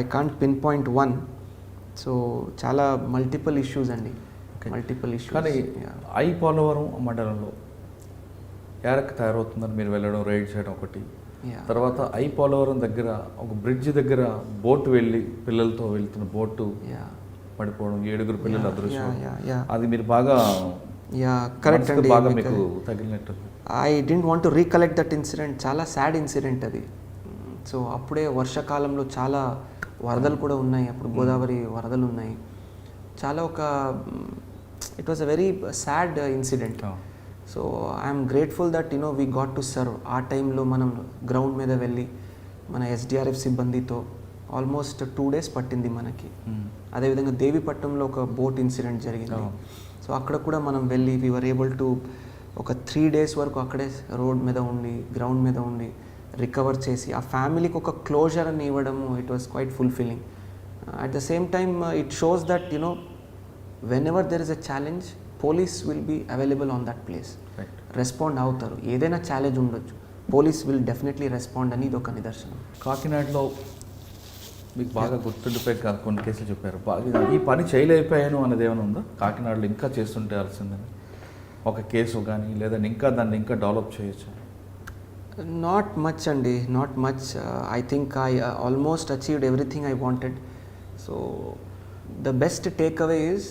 I can't pinpoint one. So చాలా మల్టిపుల్ ఇష్యూస్ అండి. Multiple issues. కానీ ఐ పోలవరం మండలంలో యారక్ తయారవుతుందని మీరు వెళ్ళడం, రైడ్ చేయడం ఒకటి. తర్వాత ఐ పోలవరం దగ్గర ఒక బ్రిడ్జ్ దగ్గర బోటు వెళ్ళి పిల్లలతో వెళ్తున్న బోటు పడిపోవడం, 7 పిల్లల అదృశ్యం, అది మీరు బాగా కరెక్ట్ అండి. బాగా మీకు తగిలినట్టు. I dent want to recollect that incident. చాలా సాడ్ ఇన్సిడెంట్ అది. సో అప్పుడే వర్షాకాలంలో చాలా వరదలు కూడా ఉన్నాయి. అప్పుడు గోదావరి వరదలు ఉన్నాయి. చాలా it was a very sad incident. So I'm grateful that we got to serve. ఆ టైంలో మనం గ్రౌండ్ మీద వెళ్ళి మన ఎస్డిఆర్ఎఫ్ సిబ్బందితో ఆల్మోస్ట్ 2 days పట్టింది మనకి. అదేవిధంగా దేవీపట్నంలో ఒక బోట్ ఇన్సిడెంట్ జరిగింది. సో అక్కడ కూడా మనం వెళ్ళి వీ వర్ ఏబుల్ టు ఒక 3 days వరకు అక్కడే రోడ్ మీద ఉండి, గ్రౌండ్ మీద ఉండి రికవర్ చేసి ఆ ఫ్యామిలీకి ఒక క్లోజర్ అని ఇవ్వడము, it was quite fulfilling. At the same time it shows that whenever there is a challenge, police will be available on that place. Respond అవుతారు. ఏదైనా ఛాలెంజ్ ఉండొచ్చు, పోలీస్ విల్ డెఫినెట్లీ రెస్పాండ్ అని ఇది ఒక నిదర్శనం. కాకినాడలో మీకు బాగా గుర్తుండిపోయి కొన్ని కేసులు చెప్పారు, బాగా ఈ పని చేయలేకపోయాను అనేది ఏమైనా ఉందా? కాకినాడలో ఇంకా చేస్తుంటాల్సిందని ఒక కేసు కానీ, లేదా ఇంకా దాన్ని ఇంకా డెవలప్ చేయొచ్చు? నాట్ మచ్ అండి, not much. I think I almost achieved everything I wanted. So the best take away is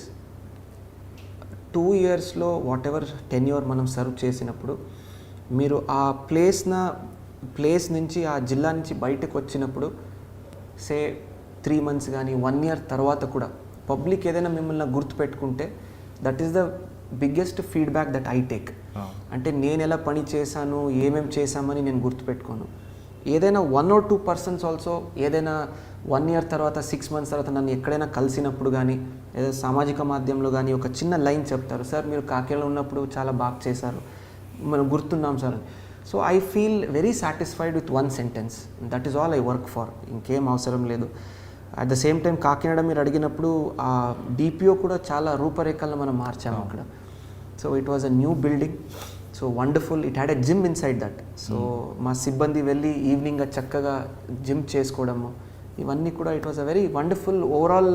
2 yearsలో వాట్ ఎవర్ టెన్యూర్ మనం సర్వ్ చేసినప్పుడు మీరు ఆ ప్లేస్ నుంచి ఆ జిల్లా నుంచి బయటకు వచ్చినప్పుడు సే 3 months కానీ 1 year తర్వాత కూడా పబ్లిక్ ఏదైనా మిమ్మల్ని గుర్తుపెట్టుకుంటే that is the biggest feedback that I take. అంటే నేను ఎలా పని చేశాను, ఏమేమి చేశామని నేను గుర్తుపెట్టుకోను. ఏదైనా 1 or 2 persons ఆల్సో ఏదైనా 1 year తర్వాత 6 months తర్వాత నన్ను ఎక్కడైనా కలిసినప్పుడు కానీ ఏదో సామాజిక మాధ్యమంలో కానీ ఒక చిన్న లైన్ చెప్తారు, సార్ మీరు కాకినాడలో ఉన్నప్పుడు చాలా బాగా చేశారు, మనం గుర్తున్నాం sir. So I feel very satisfied with 1 sentence. That is all I work for. ఇంకేం అవసరం లేదు. At the same time Kakinada మీరు అడిగినప్పుడు ఆ డిపిఓ కూడా చాలా రూపరేఖలను మనం మార్చాము అక్కడ. So it was a new building, so wonderful. It had a gym inside that. So మా సిబ్బంది వెళ్ళి ఈవినింగ్ చక్కగా జిమ్ చేసుకోవడము ఇవన్నీ కూడా it was a very wonderful overall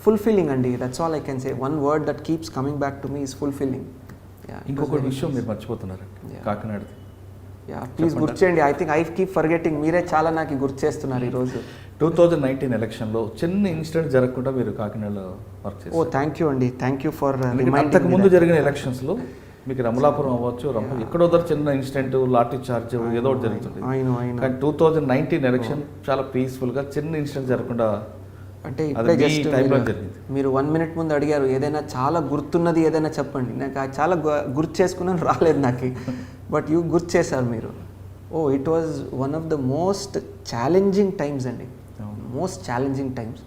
fulfilling అండి. That's all I can say. One word that keeps coming back to me is fulfilling. ఇంకొక విషయం మీరు మర్చిపోతున్నారు, కాకినాడది. ప్లీజ్ గుర్తు చేయండి. I think I keep forgetting. మీరే చాలా నాకు గుర్తు చేస్తున్నారు ఈరోజు. 2019 ఎలక్షన్లో చిన్న ఇన్సిడెంట్ జరగకుండా మీరు కాకినాడలో వర్క్ చేశారు. ఓ థ్యాంక్ యూ అండి, థ్యాంక్ యూ ఫర్ అంతకు ముందు జరిగిన ఎలక్షన్స్లో మీకు అమలాపురం అవ్వచ్చు, ఎక్కడో చిన్న ఇన్సిడెంట్, లాఠీ చార్జ్ ఏదో ఒకటి జరుగుతుంది. కానీ 2019 ఎలక్షన్ చాలా పీస్ఫుల్గా చిన్న ఇన్సిడెంట్ జరగకుండా అంటే ఇప్పుడే జస్ట్ మీరు 1 minute ముందు అడిగారు ఏదైనా చాలా గుర్తున్నది ఏదైనా చెప్పండి. నాకు చాలా గుర్తు చేసుకున్నాను, రాలేదు నాకు. బట్ యూ గుర్తు చేశారు మీరు. Oh it was one of the most challenging times అండి, మోస్ట్ ఛాలెంజింగ్ టైమ్స్.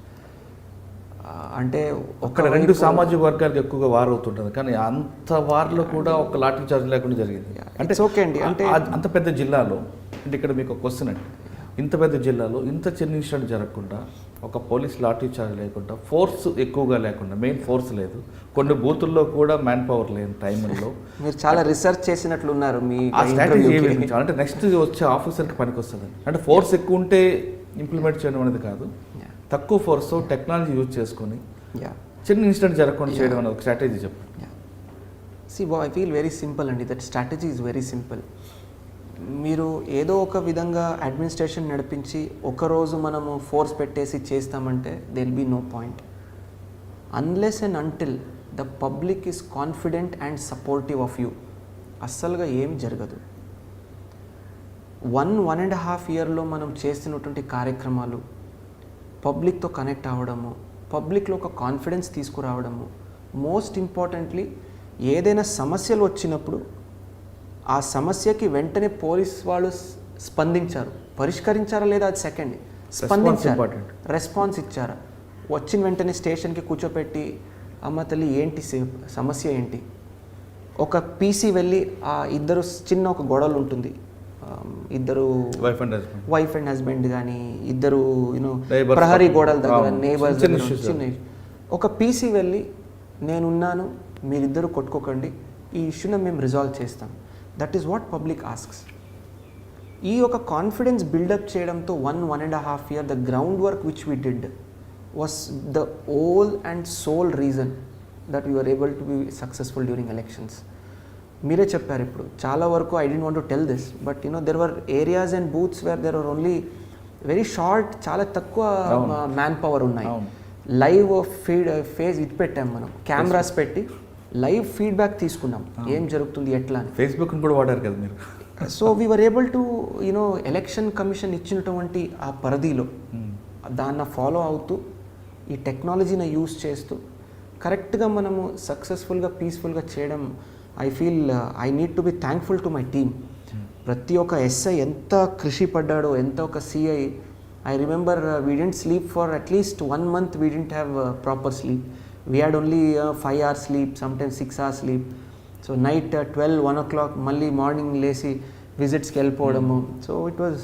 అంటే ఒక 2 సామాజిక వర్గాలకు ఎక్కువగా వార్ అవుతుంటుంది, కానీ అంత వార్లో కూడా ఒక లాఠీ చార్జ్ లేకుండా జరిగింది. అంటే ఓకే అండి. అంటే అంత పెద్ద జిల్లాలో, అంటే ఇక్కడ మీకు ఒక క్వశ్చన్ అండి, ఇంత పెద్ద జిల్లాలో ఇంత చిన్న ఇన్సిడెంట్ జరగకుండా, ఒక పోలీస్ లాఠీ చార్జ్ లేకుండా, ఫోర్స్ ఎక్కువగా లేకుండా, మెయిన్ ఫోర్స్ లేదు, కొన్ని బూతుల్లో కూడా మ్యాన్ పవర్ లేని టైంలో మీరు చాలా రీసెర్చ్ చేసినట్లు ఉన్నారు. మీ స్ట్రాటజీ అంటే నెక్స్ట్ వచ్చే ఆఫీసర్కి పనికి వస్తుంది. అంటే ఫోర్స్ ఎక్కువ ఉంటే ఇంప్లిమెంట్ చేయడం అనేది కాదు, తక్కువ ఫోర్స్ టెక్నాలజీ యూజ్ చేసుకొని చిన్న ఇన్సిడెంట్ జరగకుండా చేయడం అనేది ఒక స్ట్రాటజీ చెప్పండి. See I feel very simple అండి. That strategy is very simple. మీరు ఏదో ఒక విధంగా అడ్మినిస్ట్రేషన్ నడిపించి ఒకరోజు మనము ఫోర్స్ పెట్టేసి చేస్తామంటే they will be no point. Unless and until the public is confident and supportive of you అస్సలుగా ఏం జరగదు. 1.5 yearలో మనం చేస్తున్నటువంటి కార్యక్రమాలు, పబ్లిక్తో కనెక్ట్ అవ్వడము, పబ్లిక్లో ఒక కాన్ఫిడెన్స్ తీసుకురావడము, మోస్ట్ ఇంపార్టెంట్లీ ఏదైనా సమస్యలు వచ్చినప్పుడు ఆ సమస్యకి వెంటనే పోలీస్ వాళ్ళు స్పందించారు. పరిష్కరించారా లేదా అది సెకండ్, స్పందించారు, రెస్పాన్స్ ఇచ్చారా. వచ్చిన వెంటనే స్టేషన్కి కూర్చోపెట్టి అమ్మ తల్లి ఏంటి సమస్య ఏంటి, ఒక పీసీ వెళ్ళి ఆ ఇద్దరు చిన్న ఒక గొడవలు ఉంటుంది, ఇద్దరు వైఫ్ అండ్ హస్బెండ్ కానీ ఇద్దరు యూనో ప్రహరీ గోడల దగ్గర నేబర్స్ చిన్న ఒక పీసీ వెళ్ళి నేనున్నాను మీరిద్దరు కొట్టుకోకండి, ఈ ఇష్యూని మేము రిజాల్వ్ చేస్తాం. That is what public asks. ఈ ఒక కాన్ఫిడెన్స్ బిల్డప్ చేయడంతో 1.5 year the ground work which we did was the whole and sole reason that we are able to be successful during elections. మీరే చెప్పారు ఇప్పుడు చాలా వరకు. I don't want to tell this, but there were areas and booths where there are only very short, చాలా తక్కువ man power ఉన్నాయి. Live face ఇది పెట్టాం మనం, కెమెరాస్ పెట్టి లైవ్ ఫీడ్బ్యాక్ తీసుకున్నాం ఏం జరుగుతుంది ఎట్లా అని. ఫేస్బుక్ కూడా వాడారు కదా మీరు. So we were able to election commission ఇచ్చినటువంటి ఆ పరిధిలో దాన్ని ఫాలో అవుతూ ఈ టెక్నాలజీని యూస్ చేస్తూ కరెక్ట్గా మనము సక్సెస్ఫుల్గా పీస్ఫుల్గా చేయడం. I feel I need to be thankful to my team. ప్రతి ఒక్క ఎస్ఐ ఎంత కృషి పడ్డాడో, ఎంత ఒక CI. I remember we didn't sleep for at least 1 month. We didn't have proper sleep. We had only 5 hours sleep, sometimes 6 hours sleep. So night 12-1 o'clock మళ్ళీ morning లేచి విజిట్స్కి వెళ్ళిపోవడము. So it was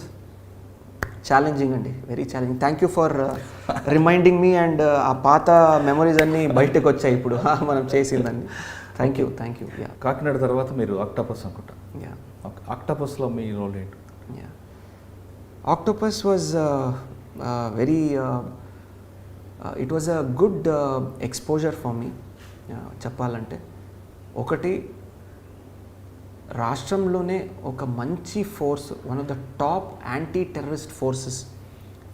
challenging అండి, very challenging. Thank you for reminding me. And ఆ పాత memories అన్నీ బయటకు వచ్చాయి ఇప్పుడు మనం చేసిందండి. Thank you. యా. కాకినాడ తర్వాత మీరు ఆక్టోపస్ అనుకుంటా. యా. ఆక్టోపస్లో మీ రోల్ ఏంటి? Yeah, octopus was very it was a good exposure for me. చెప్పాలంటే ఒకటి, రాష్ట్రంలోనే ఒక మంచి force, one of the top anti terrorist forces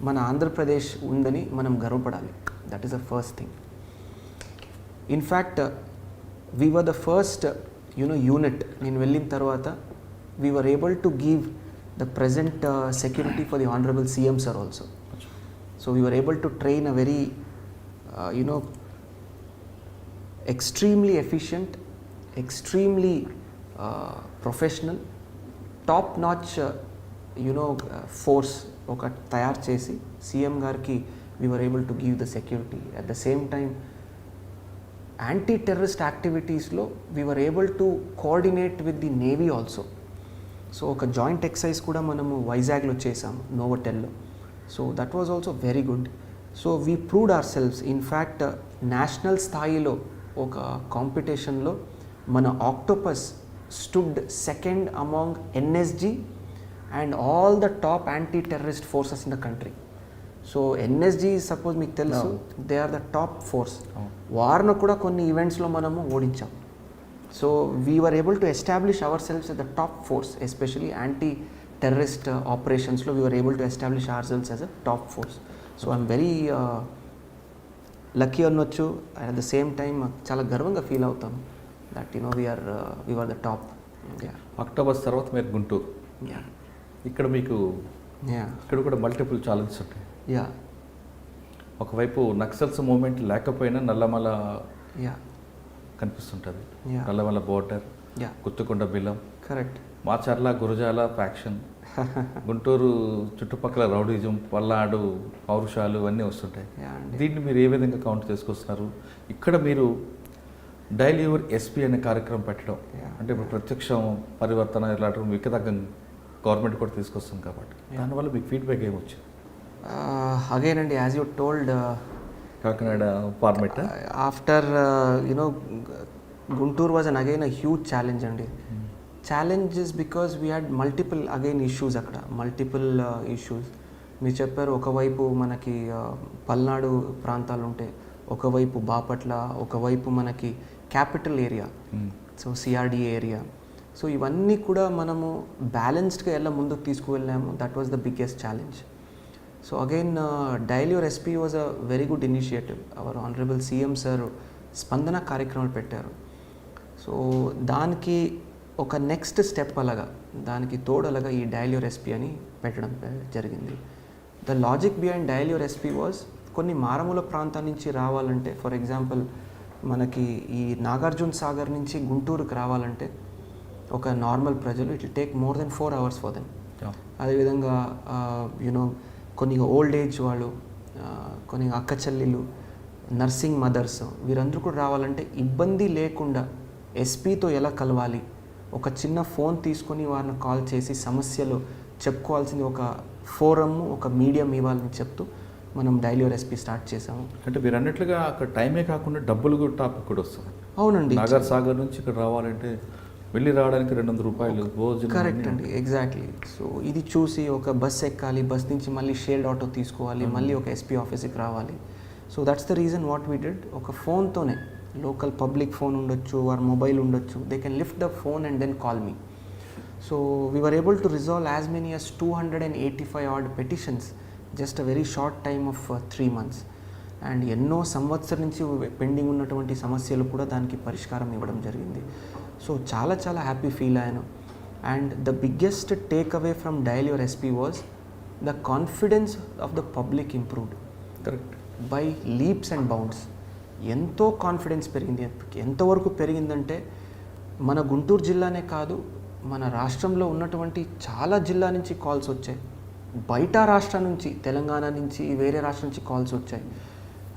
మన ఆంధ్రప్రదేశ్ ఉందని మనం గర్వపడాలి. That is the first thing. In fact, we were the first, unit in వెళ్ళిన తర్వాత we were able to give the present security for the Honorable CM sir also. So we were able to train a very, extremely efficient, extremely professional, top-notch, force ఒక తయారు చేసి CM గారికి we were able to give the security. At the same time, anti-terrorist యాక్టివిటీస్లో we were able to coordinate with the Navy also. So ఒక joint exercise కూడా మనము వైజాగ్లో చేసాము, నోవోటెల్లో. So that was also very good. So we proved ourselves. In fact national స్థాయిలో ఒక కాంపిటీషన్లో మన Octopus stood second among NSG and all the top anti terrorist forces in the country. So NSG suppose మీకు తెలుసు, they are the top force. వారిని కూడా కొన్ని ఈవెంట్స్లో మనము ఓడించాం. So we were able to establish ourselves at the top force, especially anti terrorist ఆపరేషన్స్లో we were able to establish ourselves as a top force. So I'm very lucky అనొచ్చు. At the same time చాలా గర్వంగా feel అవుతాం that we are the top. October తర్వాత మీరు గుంటూరు, ఇక్కడ మీకు ఇక్కడ కూడా మల్టిపుల్ ఛాలెంజెస్ ఉంటాయి. ఒకవైపు నక్సల్స్ మూవ్మెంట్ లేకపోయినా నల్లమల కనిపిస్తుంటుంది, Nallamala border, Guttukonda Billam, correct, Macherla Gurazala faction, Guntur చుట్టుపక్కల రౌడీజం, పల్నాడు పౌరుషాలు ఇవన్నీ వస్తుంటాయి. దీన్ని మీరు ఏ విధంగా కౌంట్ చేసుకొస్తున్నారు? ఇక్కడ మీరు డైలీ యువర్ ఎస్పీ అనే కార్యక్రమం పెట్టడం అంటే ఇప్పుడు ప్రత్యక్షం పరివర్తన ఇలాంటి వికతగ్గం గవర్నమెంట్ కూడా తీసుకొస్తుంది కాబట్టి దానివల్ల మీకు ఫీడ్బ్యాక్ ఏమొచ్చింది? అగైన్ అండి, as you told, Kakinada format after Guntur was again a huge challenge అండి. Challenges because we had multiple again issues, అక్కడ మల్టిపుల్ ఇష్యూస్. మీరు చెప్పారు, ఒకవైపు మనకి పల్నాడు ప్రాంతాలు ఉంటే, ఒకవైపు బాపట్ల, ఒకవైపు మనకి capital area, so CRDA area. So ఇవన్నీ కూడా మనము బ్యాలెన్స్డ్గా ఎలా ముందుకు తీసుకువెళ్ళాము. That was the biggest challenge. So again daily your SP was a very good initiative. Our honourable CM sir Spandana కార్యక్రమాలు పెట్టారు. సో దానికి ఒక నెక్స్ట్ స్టెప్ అలాగా, దానికి తోడలాగా ఈ డైలీ యువర్ ఎస్పీ అని పెట్టడం జరిగింది. The logic behind daily your SP was, కొన్ని మారుమూల ప్రాంతాల నుంచి రావాలంటే, ఫర్ ఎగ్జాంపుల్ మనకి ఈ నాగార్జున సాగర్ నుంచి గుంటూరుకు రావాలంటే ఒక నార్మల్ ప్రజలు it will take more than 4 hours for them. అదేవిధంగా కొన్ని ఓల్డ్ ఏజ్ వాళ్ళు, కొన్ని అక్క చెల్లెళ్ళు, నర్సింగ్ మదర్స్, వీరందరూ కూడా రావాలంటే ఇబ్బంది లేకుండా ఎస్పీతో ఎలా కలవాలి, ఒక చిన్న ఫోన్ తీసుకొని వారిని కాల్ చేసి సమస్యలు చెప్పుకోవాల్సింది ఒక ఫోరమ్, ఒక మీడియం ఇవ్వాలని చెప్తూ మనం డైలీ యువర్ ఎస్పీ స్టార్ట్ చేసాము. అంటే మీరు అన్నట్లుగా అక్కడ టైమే కాకుండా డబ్బులు కూడా టాపిక్ కూడా వస్తుంది. అవునండి, నాగర్ సాగర్ నుంచి ఇక్కడ రావాలంటే వెళ్ళి రావడానికి 200 రూపాయలు భోజనం. కరెక్ట్ అండి, ఎగ్జాక్ట్లీ. సో ఇది చూసి ఒక బస్ ఎక్కాలి, బస్ నుంచి మళ్ళీ షేర్డ్ ఆటో తీసుకోవాలి, మళ్ళీ ఒక ఎస్పీ ఆఫీస్కి రావాలి. So that's the reason what we did. ఒక ఫోన్తోనే, లోకల్ పబ్లిక్ ఫోన్ ఉండొచ్చు, వారి మొబైల్ ఉండొచ్చు, they can lift the phone and then call me. So we were able to resolve as many as 285 odd petitions, just a very short time of 3 months. And ఎన్నో సంవత్సరం నుంచి pending ఉన్నటువంటి సమస్యలు కూడా దానికి పరిష్కారం ఇవ్వడం జరిగింది. సో చాలా చాలా హ్యాపీ ఫీల్ అయ్యాను. And the biggest take away from daily your SP was the confidence of the public improved. Correct, by leaps and bounds. ఎంతో కాన్ఫిడెన్స్ పెరిగింది. ఎంతవరకు పెరిగిందంటే మన గుంటూరు జిల్లానే కాదు, మన రాష్ట్రంలో ఉన్నటువంటి చాలా జిల్లా నుంచి కాల్స్ వచ్చాయి. బయట రాష్ట్రం నుంచి, తెలంగాణ నుంచి, వేరే రాష్ట్రం నుంచి కాల్స్ వచ్చాయి.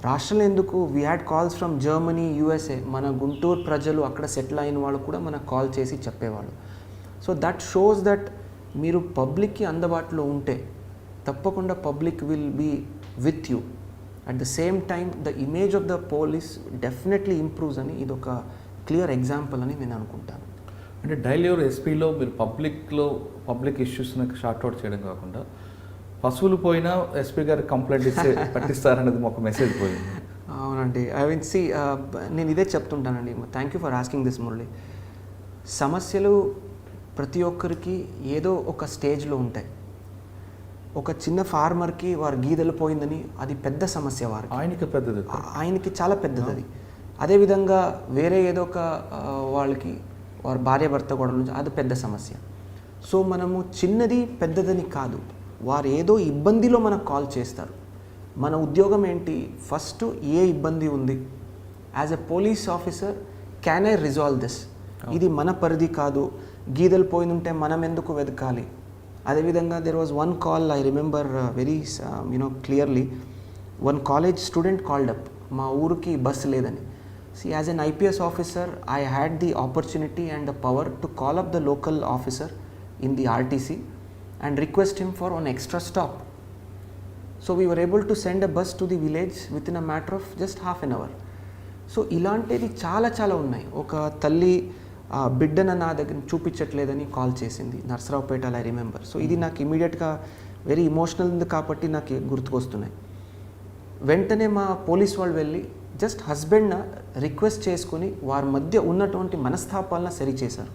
రాష్ట్రంలో ఎందుకు, we had calls from Germany, USA. మన గుంటూరు ప్రజలు, అక్కడ సెటిల్ అయిన వాళ్ళు కూడా మనకు కాల్ చేసి చెప్పేవాళ్ళు. సో దట్ షోస్ దట్ మీరు పబ్లిక్కి అందుబాటులో ఉంటే తప్పకుండా public will be with you. At the same time the image of the police definitely improves అని ఇది ఒక క్లియర్ ఎగ్జాంపుల్ అని నేను అనుకుంటాను. అంటే డైలీ యువర్ ఎస్పీలో మీరు పబ్లిక్ ఇష్యూస్ని షార్ట్అవుట్ చేయడం కాకుండా పశువులు పోయినా ఎస్పీ గారు కంప్లైంట్ ఇస్తే పట్టిస్తారనేది ఒక మెసేజ్ పోయింది. అవునండి, ఐ మీన్ నేను ఇదే చెప్తుంటానండి. Thank you for asking this Murali. సమస్యలు ప్రతి ఒక్కరికి ఏదో ఒక స్టేజ్లో ఉంటాయి. ఒక చిన్న ఫార్మర్కి వారి గీదెలు పోయిందని అది పెద్ద సమస్య వారికి, ఆయనకి పెద్దది. ఆయనకి చాలా పెద్దది అది. అదేవిధంగా వేరే ఏదో ఒక వాళ్ళకి వారి భార్య భర్త గొడవ నుంచి అది పెద్ద సమస్య. సో మనము చిన్నది పెద్దదని కాదు, వారు ఏదో ఇబ్బందిలో మనకు కాల్ చేస్తారు. మన ఉద్యోగం ఏంటి, ఫస్ట్ ఏ ఇబ్బంది ఉంది, as a police officer can I resolve this, ఇది మన పరిధి కాదు, గీదెలు పోయిందంటే మనం ఎందుకు వెతకాలి. అదేవిధంగా there was one call, I remember very clearly, one college student called up, మా ఊరికి బస్సు లేదని. See, as an IPS officer, I had the opportunity and the power to call up the local officer in the RTC and request him for an extra stop. So we were able to send a bus to the village within a matter of just half an hour. So ఇలాంటివి చాలా చాలా ఉన్నాయి. ఒక తల్లి బిడ్డను నా దగ్గర చూపించట్లేదని call చేసింది, నర్సరావుపేట, ఐ రిమెంబర్. సో ఇది నాకు ఇమీడియట్గా వెరీ ఇమోషనల్ ఉంది కాబట్టి నాకు గుర్తుకొస్తున్నాయి. వెంటనే మా పోలీస్ వాళ్ళు వెళ్ళి జస్ట్ హస్బెండ్న రిక్వెస్ట్ చేసుకుని వారి మధ్య ఉన్నటువంటి మనస్తాపాలను సరిచేశారు.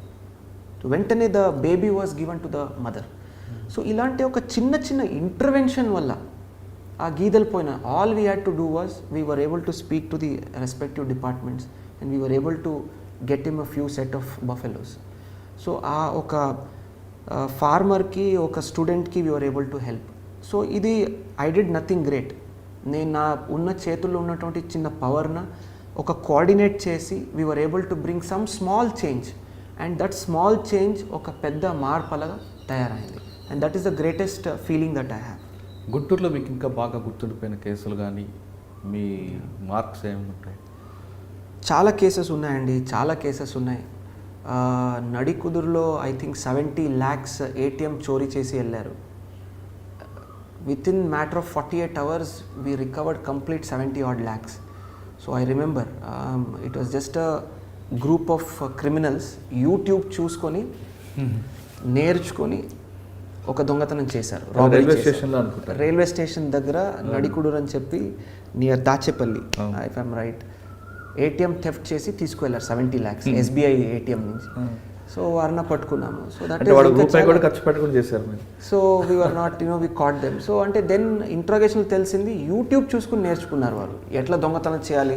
వెంటనే the baby was given to the mother. So ఇలాంటి ఒక చిన్న చిన్న ఇంటర్వెన్షన్ వల్ల ఆ గీదలు పోయిన, all we had to do was we were able to speak to the respective departments and we were able to get him a few set of buffaloes. So ఆ ఒక ఫార్మర్కి, ఒక స్టూడెంట్కి we were able to help. So ఇది I did nothing great. నేను నా ఉన్న చేతుల్లో ఉన్నటువంటి చిన్న పవర్న ఒక కోఆర్డినేట్ చేసి we were able to bring some small change, and that small change ఒక పెద్ద మార్పలగా తయారైంది. And that is the greatest feeling that I have. గుంటూరులో మీకు ఇంకా బాగా గుర్తుండిపోయిన కేసులు కానీ మీ మార్క్స్ ఏమైనా ఉంటాయి? చాలా కేసెస్ ఉన్నాయండి, చాలా కేసెస్ ఉన్నాయి. నడికుదురులో ఐ థింక్ 70 lakhs ATM చోరీ చేసి వెళ్ళారు. Within matter of 48 hours we recovered complete 70 odd lakhs. So I remember it was just a group of criminals YouTube చూసుకొని నేర్చుకొని ఒక దొంగతనం చేశారు. రైల్వే స్టేషన్ దగ్గర నడికుడురు అని చెప్పి near Dachepalli, if I'm right, ATM theft చేసి తీసుకువెళ్ళారు 70 lakhs SBI ATM నుంచి. సో వారిని పట్టుకున్నాము. సో దట్ ఖర్చు పెట్టుకుని చేశారు. So we were not we caught them. So అంటే దెన్ ఇంట్రాగేషన్ తెలిసింది యూట్యూబ్ చూసుకుని నేర్చుకున్నారు వాళ్ళు ఎట్లా దొంగతనం చేయాలి,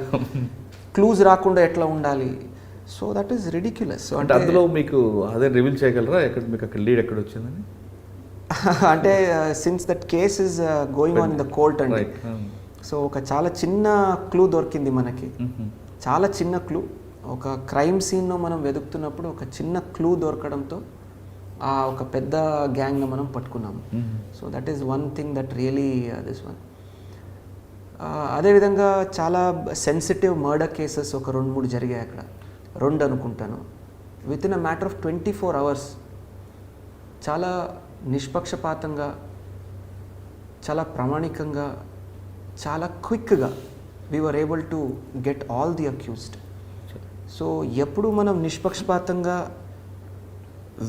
క్లూజ్ రాకుండా ఎట్లా ఉండాలి. So that is ridiculous. So అంటే అందులో మీకు అదే రివీల్ చేయగలరా ఎక్కడ మీకు అక్కడ లీడ్ ఎక్కడ వచ్చిందని? అంటే since that case is going on in the court అండి. సో ఒక చాలా చిన్న క్లూ దొరికింది మనకి, చాలా చిన్న క్లూ. ఒక క్రైమ్ సీన్లో మనం వెతుకుతున్నప్పుడు ఒక చిన్న క్లూ దొరకడంతో ఆ ఒక పెద్ద గ్యాంగ్ను మనం పట్టుకున్నాము. So that is one thing that really this one. అదేవిధంగా చాలా సెన్సిటివ్ మర్డర్ కేసెస్ ఒక 2-3 జరిగాయి అక్కడ, 2 అనుకుంటాను. Within a matter of 24 hours చాలా నిష్పక్షపాతంగా, చాలా ప్రామాణికంగా, చాలా క్విక్గా we were able to get all the accused. So ఎప్పుడు మనం నిష్పక్షపాతంగా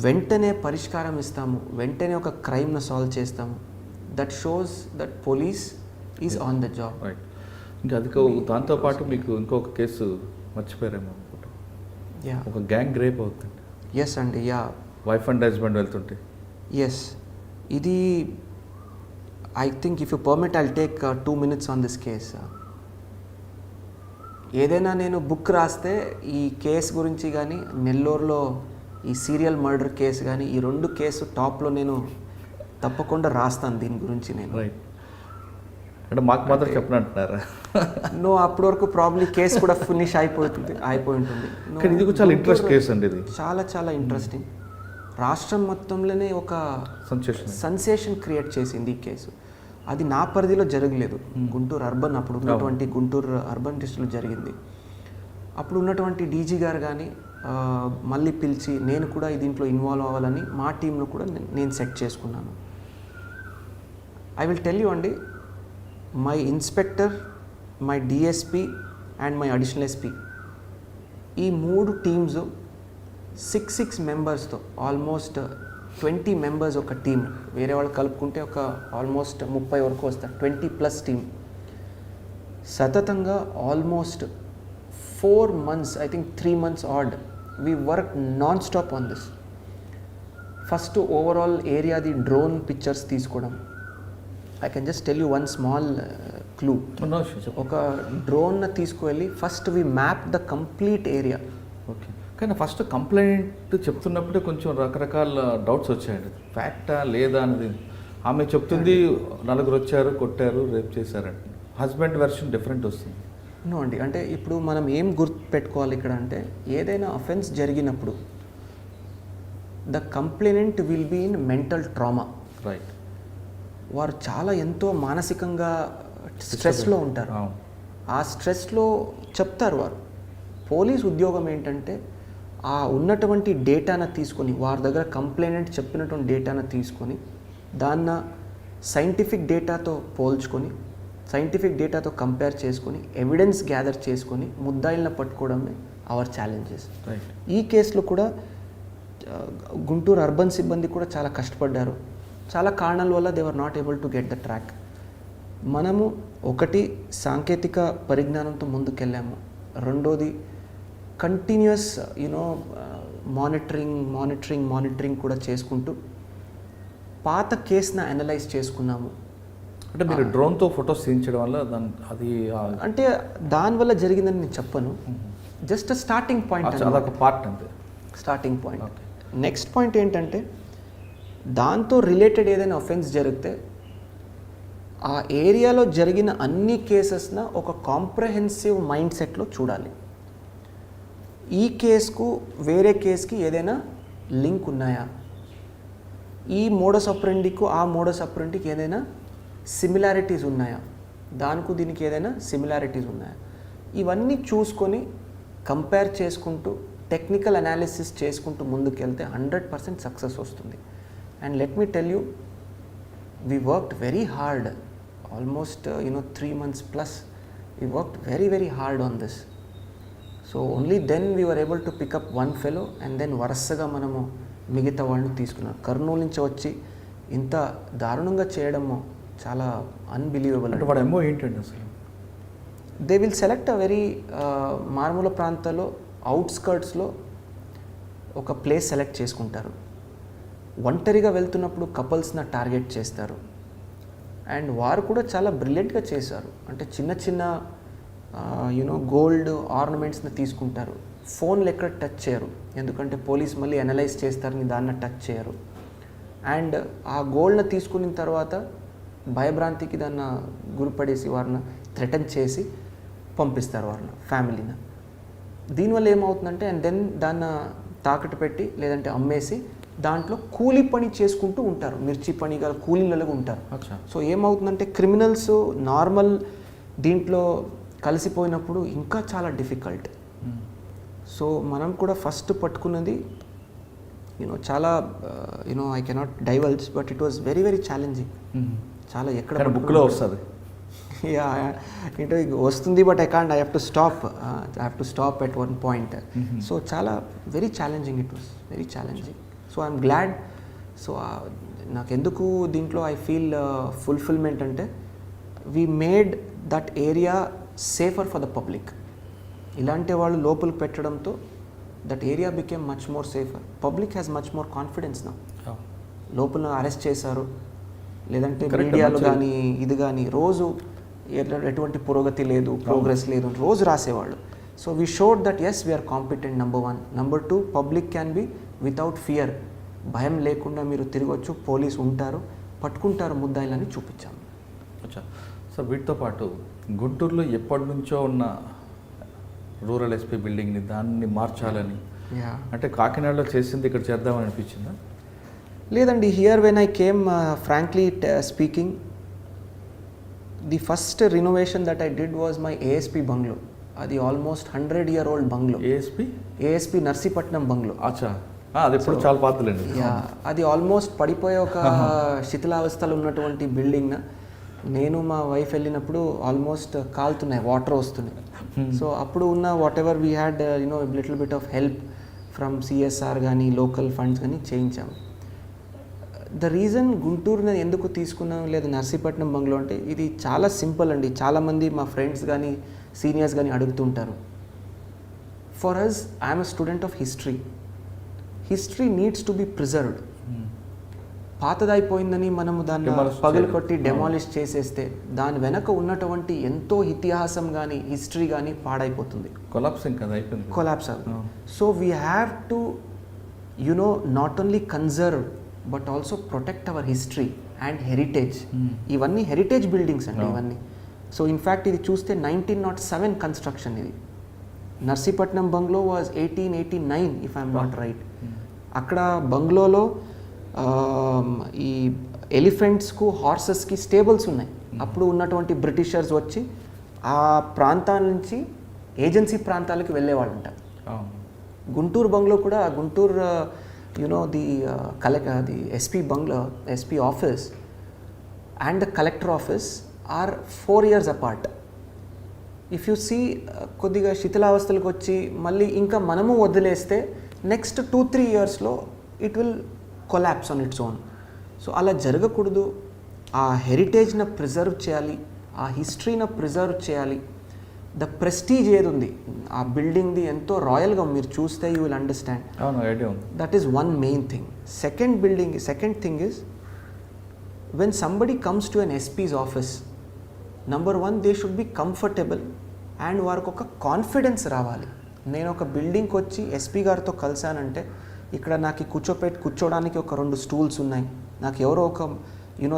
వెంటనే పరిష్కారం ఇస్తాము, వెంటనే ఒక క్రైమ్ను సాల్వ్ చేస్తాము, that shows that police is on the job. ఇంకా అది దాంతోపాటు మీకు ఇంకొక కేసు మర్చిపోయారేమో అనుకుంటా, ఒక గ్యాంగ్ రేప్ అవుతుంది. ఎస్ అండి, యా. వైఫ్ అండ్ హస్బెండ్ వెళ్తుంటే. ఎస్, ఇది I think if you permit I'll take 2 minutes on this case. ఏదైనా నేను బుక్ రాస్తే ఈ కేసు గురించి కానీ, నెల్లూరులో ఈ సీరియల్ మర్డర్ కేసు కానీ, ఈ 2 కేసు టాప్లో నేను తప్పకుండా రాస్తాను దీని గురించి నేను. రైట్, అంటే మాకు మాత్రం చెప్పనంటున్నారా? నో, అప్పటి వరకు ప్రాబ్లీ కేసు కూడా ఫినిష్ అయిపోయి ఉంటుంది. ఇది చాలా ఇంట్రెస్ట్ కేసు అండి, ఇది చాలా చాలా ఇంట్రెస్టింగ్. రాష్ట్రం మొత్తంలోనే ఒక సెన్సేషన్ క్రియేట్ చేసింది ఈ కేసు. అది నా పరిధిలో జరగలేదు, గుంటూరు అర్బన్, అప్పుడు ఉన్నటువంటి గుంటూరు అర్బన్ డిస్ట్రిక్ట్లో జరిగింది. అప్పుడు ఉన్నటువంటి డీజీ గారు కానీ మళ్ళీ పిలిచి నేను కూడా దీంట్లో ఇన్వాల్వ్ అవ్వాలని మా టీంలో కూడా నేను సెట్ చేసుకున్నాను. ఐ విల్ టెల్ యూ అండి, my inspector, my DSP and my additional SP, ఈ 3 టీమ్స్ 6 మెంబర్స్తో ఆల్మోస్ట్ 20 members ఒక టీమ్, వేరే వాళ్ళు కలుపుకుంటే ఒక ఆల్మోస్ట్ 30 వరకు వస్తారు, 20+ టీమ్. సతతంగా almost 4 months, I think 3 months odd, we work non stop on this. First overall ఏరియాది డ్రోన్ పిక్చర్స్ తీసుకోవడం, I can just tell you one small clue. ఒక డ్రోన్ తీసుకువెళ్ళి first we map the complete area. Okay, కానీ first complaint చెప్తున్నప్పుడే కొంచెం రకరకాల doubts వచ్చాయండి. ఫ్యాక్టా లేదా అనేది ఆమె చెప్తుంది, నలుగురు వచ్చారు, కొట్టారు, రేప్ చేశారంట. హస్బెండ్ వెర్షన్ డిఫరెంట్ వస్తుంది. నో అండి, అంటే ఇప్పుడు మనం ఏం గుర్తు పెట్టుకోవాలి ఇక్కడ అంటే, ఏదైనా అఫెన్స్ జరిగినప్పుడు the complainant will be in mental trauma. Right. వారు చాలా ఎంతో మానసికంగా స్ట్రెస్లో ఉంటారు. ఆ స్ట్రెస్లో చెప్తారు వారు. పోలీస్ ఉద్యోగం ఏంటంటే ఆ ఉన్నటువంటి డేటాను తీసుకొని, వారి దగ్గర కంప్లైనెంట్ చెప్పినటువంటి డేటాను తీసుకొని, దాన్ని సైంటిఫిక్ డేటాతో పోల్చుకొని, సైంటిఫిక్ డేటాతో కంపేర్ చేసుకొని, ఎవిడెన్స్ గ్యాదర్ చేసుకొని ముద్దాయిలను పట్టుకోవడమే అవర్ ఛాలెంజెస్. రైట్. ఈ కేసులో కూడా గుంటూరు అర్బన్ సిబ్బంది కూడా చాలా కష్టపడ్డారు. చాలా కారణాల వల్ల they were not able to get the track. మనము ఒకటి సాంకేతిక పరిజ్ఞానంతో ముందుకెళ్ళాము. రెండోది కంటిన్యూస్ మానిటరింగ్ కూడా చేసుకుంటూ పాత కేసును అనలైజ్ చేసుకున్నాము. అంటే మీరు డ్రోన్తో ఫొటోస్ తీయించడం వల్ల అది అంటే దానివల్ల జరిగిందని నేను చెప్పను. జస్ట్ స్టార్టింగ్ పాయింట్, అదొక పార్ట్ అంతే. Starting point. నెక్స్ట్ పాయింట్ ఏంటంటే, దాంతో రిలేటెడ్ ఏదైనా అఫెన్స్ జరిగితే ఆ ఏరియాలో జరిగిన అన్ని కేసెస్న ఒక కాంప్రహెన్సివ్ మైండ్ సెట్లో చూడాలి. ఈ కేసుకు వేరే కేసుకి ఏదైనా లింక్ ఉన్నాయా, ఈ మోడస్ ఆపరెండికు ఆ మోడస్ ఆపరెండికి ఏదైనా సిమిలారిటీస్ ఉన్నాయా, దానికి దీనికి ఏదైనా సిమిలారిటీస్ ఉన్నాయా, ఇవన్నీ చూసుకొని కంపేర్ చేసుకుంటూ టెక్నికల్ అనాలిసిస్ చేసుకుంటూ ముందుకెళ్తే 100% సక్సెస్ వస్తుంది. And let me tell you, we worked very hard, almost 3 months plus. We worked very, very hard on this. So only then we were able to pick up one fellow and then వరుసగా మనము మిగతా వాళ్ళని తీసుకున్నాం. కర్నూలు నుంచి వచ్చి ఇంత దారుణంగా చేయడము చాలా అన్బిలీవబుల్. అంటే వాడు ఏమో ఏంటండి అసలు? They will select a very మారుమూల ప్రాంతాల్లో అవుట్స్కర్ట్స్లో ఒక ప్లేస్ సెలెక్ట్ చేసుకుంటారు. ఒంటరిగా వెళ్తున్నప్పుడు కపుల్స్ని టార్గెట్ చేస్తారు. అండ్ వారు కూడా చాలా బ్రిలియంట్గా చేశారు. అంటే చిన్న చిన్న గోల్డ్ ఆర్నమెంట్స్ని తీసుకుంటారు. ఫోన్లు ఎక్కడ టచ్ చేయరు, ఎందుకంటే పోలీస్ మళ్ళీ అనలైజ్ చేస్తారని దాన్ని టచ్ చేయరు. అండ్ ఆ గోల్డ్ని తీసుకున్న తర్వాత భయభ్రాంతికి దాన్ని గురిపడేసి వారిని థ్రెటన్ చేసి పంపిస్తారు వారిని, ఫ్యామిలీని. దీనివల్ల ఏమవుతుందంటే, అండ్ దెన్ దాన్ని తాకట్టు పెట్టి లేదంటే అమ్మేసి దాంట్లో కూలీ పని చేసుకుంటూ ఉంటారు. మిర్చి పని గల కూలీలలో ఉంటారు. సో ఏమవుతుందంటే, క్రిమినల్స్ నార్మల్ దీంట్లో కలిసిపోయినప్పుడు ఇంకా చాలా డిఫికల్ట్. సో మనం కూడా ఫస్ట్ పట్టుకున్నది చాలా I cannot divulge, but it was very very challenging. చాలా ఎక్కడ బుక్లో వస్తుంది, ఏంటో వస్తుంది, but I have to stop at one point. So చాలా very challenging, it was very challenging. So I'm glad. So నాకెందుకు దీంట్లో ఐ ఫీల్ ఫుల్ఫిల్మెంట్ అంటే, we made that area safer for the public. ఇలాంటి వాళ్ళు లోపలికి పెట్టడంతో that area became much more safer. Public has much more confidence నా. లోపల arrest చేశారు, లేదంటే మీడియాలో కానీ ఇది కానీ రోజు ఎటువంటి పురోగతి లేదు, ప్రోగ్రెస్ లేదు రోజు రాసేవాళ్ళు. So we showed that as we are competent, number 1. Number 2, public can be without fear. భయం లేకుండా మీరు తిరగొచ్చు, పోలీసు ఉంటారు, పట్టుకుంటారు ముద్దాయిలని చూపించాము. అచ్చా సార్, వీటితో పాటు గుంటూరులో ఎప్పటి నుంచో ఉన్న రూరల్ ఎస్పీ బిల్డింగ్ని దాన్ని మార్చాలని, అంటే కాకినాడలో చేసింది ఇక్కడ చేద్దామని అనిపించిందా? లేదండి, here when I came frankly speaking, the first renovation that I did was my ASP bungalow. అది almost 100-year-old bungalow. ASP Narsipatnam bungalow. అచ్చా, అది ఎప్పుడు చాలా పాతలేండి. అది ఆల్మోస్ట్ పడిపోయే ఒక శిథిలావస్థలో ఉన్నటువంటి బిల్డింగ్. నేను మా వైఫ్ వెళ్ళినప్పుడు ఆల్మోస్ట్ కాలుతున్నాయి, వాటర్ వస్తున్నాయి. సో అప్పుడు ఉన్న what ever we had little bit of help from CSR కానీ లోకల్ ఫండ్స్ కానీ చేయించాము. ద రీజన్ గుంటూరుని ఎందుకు తీసుకున్నాం లేదా నర్సీపట్నం బంగ్లో అంటే, ఇది చాలా సింపుల్ అండి. చాలామంది మా ఫ్రెండ్స్ కానీ సీనియర్స్ కానీ అడుగుతుంటారు. For us, I'm a student of history. History needs to be preserved. పాతదైపోయిందని మనము దాన్ని Demolish పగలు చేయడం. కొట్టి డెమాలిష్ చేసేస్తే దాని వెనక ఉన్నటువంటి ఎంతో ఇతిహాసం కానీ హిస్టరీ కానీ పాడైపోతుంది, కొలాప్సింగ్ కదా అయిపోయింది. కొలాప్స్ అవుతుంది. So we have to not only conserve but also protect our history and heritage. ఇవన్నీ హెరిటేజ్ బిల్డింగ్స్ అండి ఇవన్నీ. సో ఇన్ఫ్యాక్ట్ ఇది చూస్తే 1907 కన్స్ట్రక్షన్ ఇది. Narsipatnam bungalow was 1889 if I'm not right. అక్కడ బంగ్లోలో ఈ ఎలిఫెంట్స్కు హార్సెస్కి స్టేబుల్స్ ఉన్నాయి. అప్పుడు ఉన్నటువంటి బ్రిటిషర్స్ వచ్చి ఆ ప్రాంతాల నుంచి ఏజెన్సీ ప్రాంతాలకు వెళ్ళేవాళ్ళంట. గుంటూరు బంగ్లో కూడా Guntur the the SP bungalow, SP office and the collector office are 4 years apart. If you see కొద్దిగా శిథిలావస్థలకు వచ్చి మళ్ళీ ఇంకా మనము వదిలేస్తే నెక్స్ట్ 2-3 yearsలో it will collapse on its own. So అలా జరగకూడదు. ఆ హెరిటేజ్ని ప్రిజర్వ్ చేయాలి, ఆ హిస్టరీని ప్రిజర్వ్ చేయాలి. ద ప్రెస్టీజ్ ఏది ఉంది ఆ బిల్డింగ్ది ఎంతో రాయల్గా మీరు చూస్తే యూ విల్ అండర్స్టాండ్. ఐడియా ఉంది. That is one main thing. Second thing is when somebody comes to an SP's office, number 1 they should be comfortable and వారికి ఒక కాన్ఫిడెన్స్ రావాలి. నేను ఒక బిల్డింగ్కి వచ్చి ఎస్పీ గారితో కలిశానంటే ఇక్కడ నాకు కూర్చోడానికి ఒక 2 stools ఉన్నాయి, నాకు ఎవరో ఒక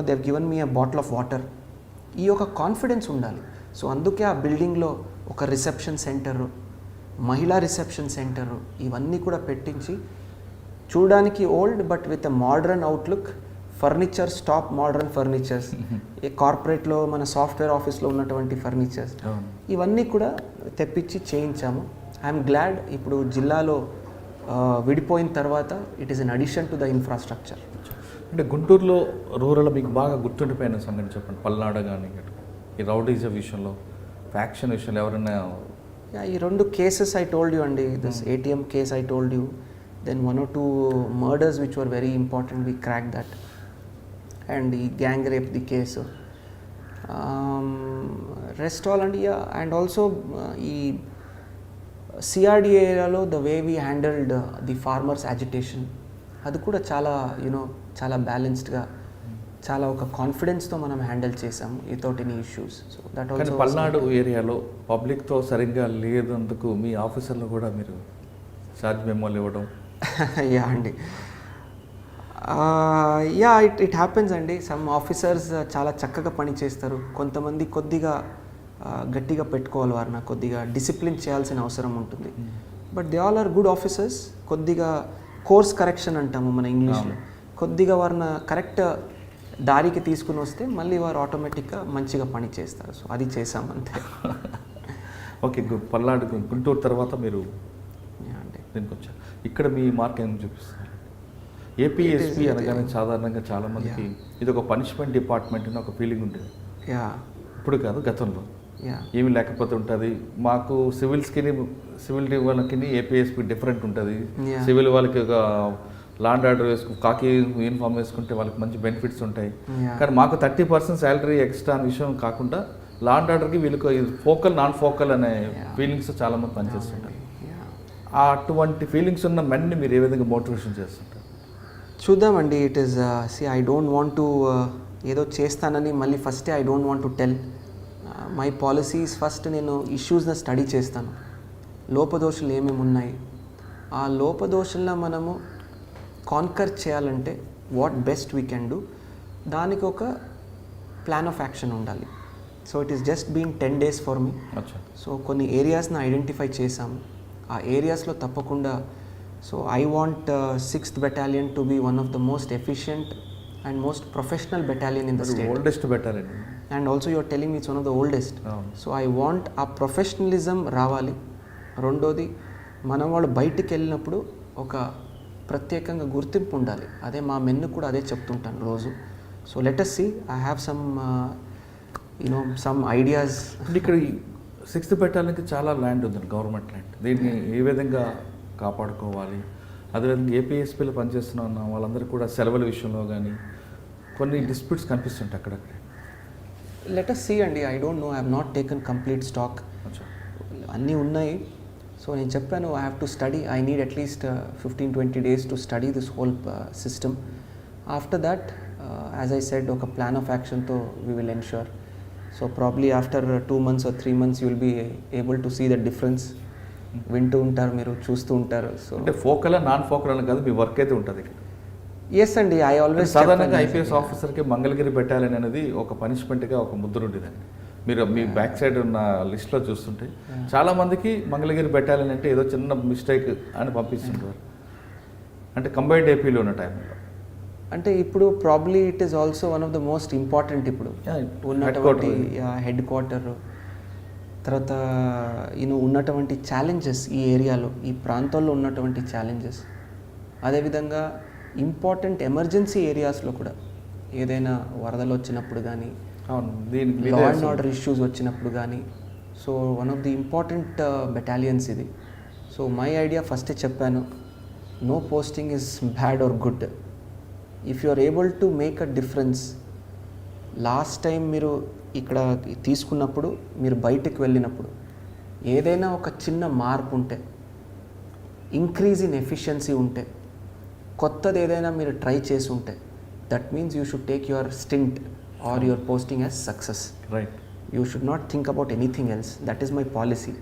they've given me a bottle of water, ఈ ఒక కాన్ఫిడెన్స్ ఉండాలి. సో అందుకే ఆ బిల్డింగ్లో ఒక రిసెప్షన్ సెంటరు, మహిళా రిసెప్షన్ సెంటరు ఇవన్నీ కూడా పెట్టించి చూడడానికి old but with a modern outlook, furnitures top modern furnitures, ఏ కార్పొరేట్లో మన సాఫ్ట్వేర్ ఆఫీస్లో ఉన్నటువంటి ఫర్నిచర్స్ ఇవన్నీ కూడా తెప్పించి చేయించాము. ఐఎమ్ గ్లాడ్ ఇప్పుడు జిల్లాలో విడిపోయిన తర్వాత it is an addition to the infrastructure. అంటే గుంటూరులో రూరల్ మీకు బాగా గుర్తుండిపోయిన సంగతి చెప్పండి. పల్నాడు కానీ ఈ రౌడీజం విషయంలో, ఫ్యాక్షన్ విషయంలో ఎవరైనా ఈ 2 కేసెస్ ఐ టోల్డ్ యూ అండి. This ATM case I told you, then 1 or 2 murders which were very important, we crack that. And ఈ gang rape the case, rest all and and also ఈ CRD ఏరియాలో the way we handled the farmers agitation, అది కూడా చాలా చాలా బ్యాలెన్స్డ్గా, చాలా ఒక కాన్ఫిడెన్స్తో మనం హ్యాండిల్ చేసాము without any issues. So that also Palnadu ఏరియాలో పబ్లిక్తో సరిగ్గా లేదందుకు మీ ఆఫీసర్లు కూడా మీరు ఛార్జ్ మెమోలు ఇవ్వడం. యా అండి, ఇట్ హ్యాపెన్స్ అండి. సమ్ ఆఫీసర్స్ చాలా చక్కగా పని చేస్తారు, కొంతమంది కొద్దిగా గట్టిగా పెట్టుకోవాలి, వారిని కొద్దిగా డిసిప్లిన్ చేయాల్సిన అవసరం ఉంటుంది. But they all are good officers. కొద్దిగా కోర్స్ కరెక్షన్ అంటాము మన ఇంగ్లీష్లో, కొద్దిగా వారిని కరెక్ట్ దారికి తీసుకుని వస్తే మళ్ళీ వారు ఆటోమేటిక్గా మంచిగా పని చేస్తారు. సో అది చేసాం అంతే. ఓకే, పల్నాడు గుంటూరు తర్వాత మీరు అండి దీనికి వచ్చారు. ఇక్కడ మీ మార్క్ ఏం చూపిస్తారు? ఏపీఎస్పీ అనగానే సాధారణంగా చాలామందికి ఇది ఒక పనిష్మెంట్ డిపార్ట్మెంట్ అని ఒక ఫీలింగ్ ఉండేది. ఇప్పుడు కాదు, గతంలో ఏమి లేకపోతే ఉంటుంది. మాకు సివిల్ వాళ్ళకి ఏపీఎస్పీ డిఫరెంట్ ఉంటుంది. సివిల్ వాళ్ళకి ఒక లాండ్ ఆర్డర్ కాకి యూనిఫామ్ వేసుకుంటే వాళ్ళకి మంచి బెనిఫిట్స్ ఉంటాయి. కానీ మాకు 30% శాలరీ ఎక్స్ట్రా అనే విషయం కాకుండా లాండ్ ఆర్డర్కి వీళ్ళకి ఫోకల్ నాన్ ఫోకల్ అనే ఫీలింగ్స్ చాలామంది పనిచేస్తుంటారు. అటువంటి ఫీలింగ్స్ ఉన్న మెన్ని మీరు ఏ విధంగా మోటివేషన్ చేస్తుంటారు? చూద్దామండి. It is I don't want to ఏదో చేస్తానని మళ్ళీ ఫస్టే I don't want to tell. My policies first నేను ఇష్యూస్ని స్టడీ చేస్తాను, లోపదోషులు ఏమేమి ఉన్నాయి, ఆ లోపదోషుల్లో మనము కాన్కర్ చేయాలంటే what best we can do, దానికి ఒక ప్లాన్ ఆఫ్ యాక్షన్ ఉండాలి. So it is just being 10 days for me. So కొన్ని ఏరియాస్ని ఐడెంటిఫై చేసాము, ఆ ఏరియాస్లో తప్పకుండా. So I want 6th Battalion to be one of the most efficient and most professional battalion in the state. Oldest battalion. And also you are telling me it's one of the oldest. So I want a professionalism రావాలి. రెండోది మనం వాళ్ళు బయటికి వెళ్ళినప్పుడు ఒక ప్రత్యేకంగా గుర్తింపు ఉండాలి. అదే మా మెన్ను కూడా అదే చెప్తుంటాను రోజు. So let us see, I have some ideas. ఇక్కడ 6th Battalionకి చాలా ల్యాండ్ ఉంది, గవర్నమెంట్ ల్యాండ్. దీన్ని ఏ విధంగా కాపాడుకోవాలి? అదేవిధంగా ఏపీఎస్పీలో పనిచేస్తున్న వాళ్ళందరూ కూడా సెలవుల విషయంలో కానీ కొన్ని డిస్ప్యూట్స్ కనిపిస్తుంటాయి అక్కడక్కడ. లెట్ us see అండి, I don't know, I have not taken complete stock. అన్నీ ఉన్నాయి. సో నేను చెప్పాను, I have to study, I need at least 15-20 days to study this whole system. After that, as I said, ఒక plan of యాక్షన్తో we will ensure. So probably after 2 months or 3 months you will be able to see the difference. వింటూ ఉంటారు, మీరు చూస్తూ ఉంటారు. So అంటే focal non focal అని కాదు, మీ వర్క్ అయితే ఉంటుంది ఇక్కడ. ఎస్ అండి, ఐ ఆల్వేస్ సాధారణంగా ఐపీఎస్ ఆఫీసర్కి మంగళగిరి బెటాలియన్ అనేది ఒక పనిష్మెంట్గా ఒక ముద్ర ఉండేదండి. మీరు మీ బ్యాక్ సైడ్ ఉన్న లిస్ట్లో చూస్తుంటే చాలామందికి మంగళగిరి బెటాలియన్ అంటే ఏదో చిన్న మిస్టేక్ అని పంపిస్తుంటారు. అంటే కంబైన్డ్ ఏపీలో ఉన్న టైంలో అంటే ఇప్పుడు probably it is also one of the most important ఇప్పుడు ఉన్నటువంటి హెడ్ క్వార్టర్. తర్వాత ఉన్నటువంటి ఛాలెంజెస్ ఈ ఏరియాలో, ఈ ప్రాంతాల్లో ఉన్నటువంటి ఛాలెంజెస్, అదేవిధంగా ఇంపార్టెంట్ ఎమర్జెన్సీ ఏరియాస్లో కూడా ఏదైనా వరదలు వచ్చినప్పుడు కానీ, లా అండ్ ఆర్డర్ ఇష్యూస్ వచ్చినప్పుడు కానీ, so one of the important battalions ఇది. సో మై ఐడియా ఫస్టే చెప్పాను, no posting is bad or good. If you are able to make a difference. Last time మీరు ఇక్కడ తీసుకున్నప్పుడు, మీరు బయటకు వెళ్ళినప్పుడు ఏదైనా ఒక చిన్న మార్పు ఉంటే, ఇంక్రీజ్ ఇన్ ఎఫిషియన్సీ ఉంటే, కొత్తది ఏదైనా మీరు ట్రై చేసి ఉంటే, that means you should take your stint or your posting as success. Right. You should not think about anything else. That is my policy.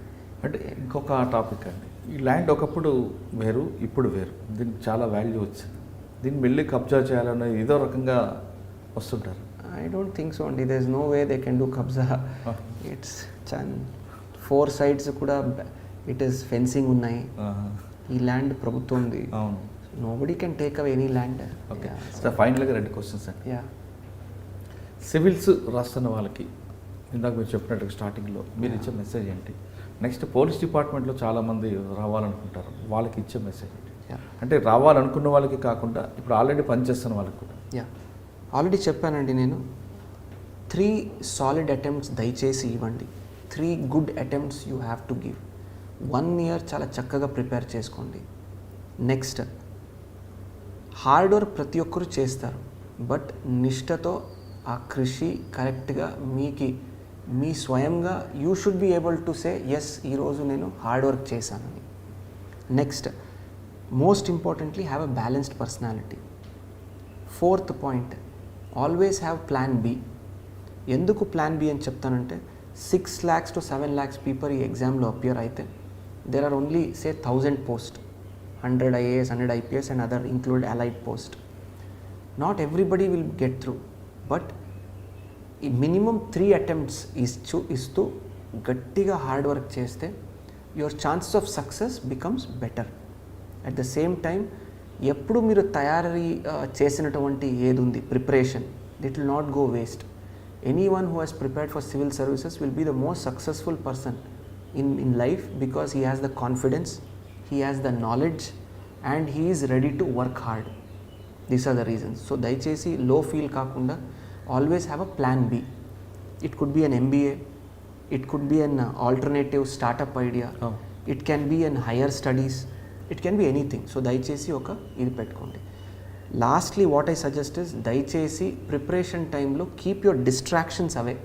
అంటే ఇంకొక టాపిక్ అండి, ఈ ల్యాండ్ ఒకప్పుడు వేరు, ఇప్పుడు వేరు. దీనికి చాలా వాల్యూ వచ్చింది. దీన్ని వెళ్ళి కబ్జా చేయాలన్న ఏదో రకంగా వస్తుంటారు. I don't think so అండి. there is no way they can do kabza. It's 4 sides కూడా it is fencing ఉన్నాయి. ఈ ల్యాండ్ ప్రభుత్వంది. అవును. nobody can take away any land. Okay sir, ఫైనల్గా 2 క్వశ్చన్స్ అండి. యా, సివిల్స్ రాస్తున్న వాళ్ళకి ఇందాక మీరు చెప్పినట్టు స్టార్టింగ్లో మీరు ఇచ్చే మెసేజ్ ఏంటి? నెక్స్ట్ పోలీస్ డిపార్ట్మెంట్లో చాలామంది రావాలనుకుంటారు, వాళ్ళకి ఇచ్చే మెసేజ్ ఏంటి? అంటే రావాలనుకున్న వాళ్ళకి కాకుండా ఇప్పుడు ఆల్రెడీ పనిచేస్తున్న వాళ్ళకి కూడా. యా, ఆల్రెడీ చెప్పానండి నేను. 3 సాలిడ్ అటెంప్ట్స్ దయచేసి ఇవ్వండి. 3 good attempts you have to give. 1 year చాలా చక్కగా ప్రిపేర్ చేసుకోండి. నెక్స్ట్, హార్డ్ వర్క్ ప్రతి ఒక్కరు చేస్తారు, బట్ నిష్ఠతో ఆ కృషి కరెక్ట్గా మీ స్వయంగా you should be able to say yes, ఈరోజు నేను హార్డ్ వర్క్ చేశానని. Next, most importantly have a balanced personality. 4th point, always have plan B. ఎందుకు ప్లాన్ బి అని చెప్తానంటే, 6 lakhs to 7 lakhs పీపుల్ ఈ ఎగ్జామ్లో అపియర్ అయితే there are only say 1000 post, 100 IAS, 100 IPS and other include allied post. Not everybody will get through, but minimum 3 attempts ఇస్తూ గట్టిగా hard work చేస్తే your chances of success becomes better. At the same time ఎప్పుడు మీరు తయారీ చేసినటువంటి ఏది ఉంది preparation, it will not go waste. Anyone who he's prepared for civil services will be the most successful person in life because he has the confidence, he has the knowledge and he is ready to work hard. These are the reasons. So దయచేసి లో feel కాకుండా always have a plan B. It could be an MBA, it could be an alternative startup idea, it can be an higher studies, it can be anything. So దయచేసి ఒక ఇది పెట్టుకోండి. Lastly what I suggest is, దయచేసి preparation టైంలో keep your distractions away.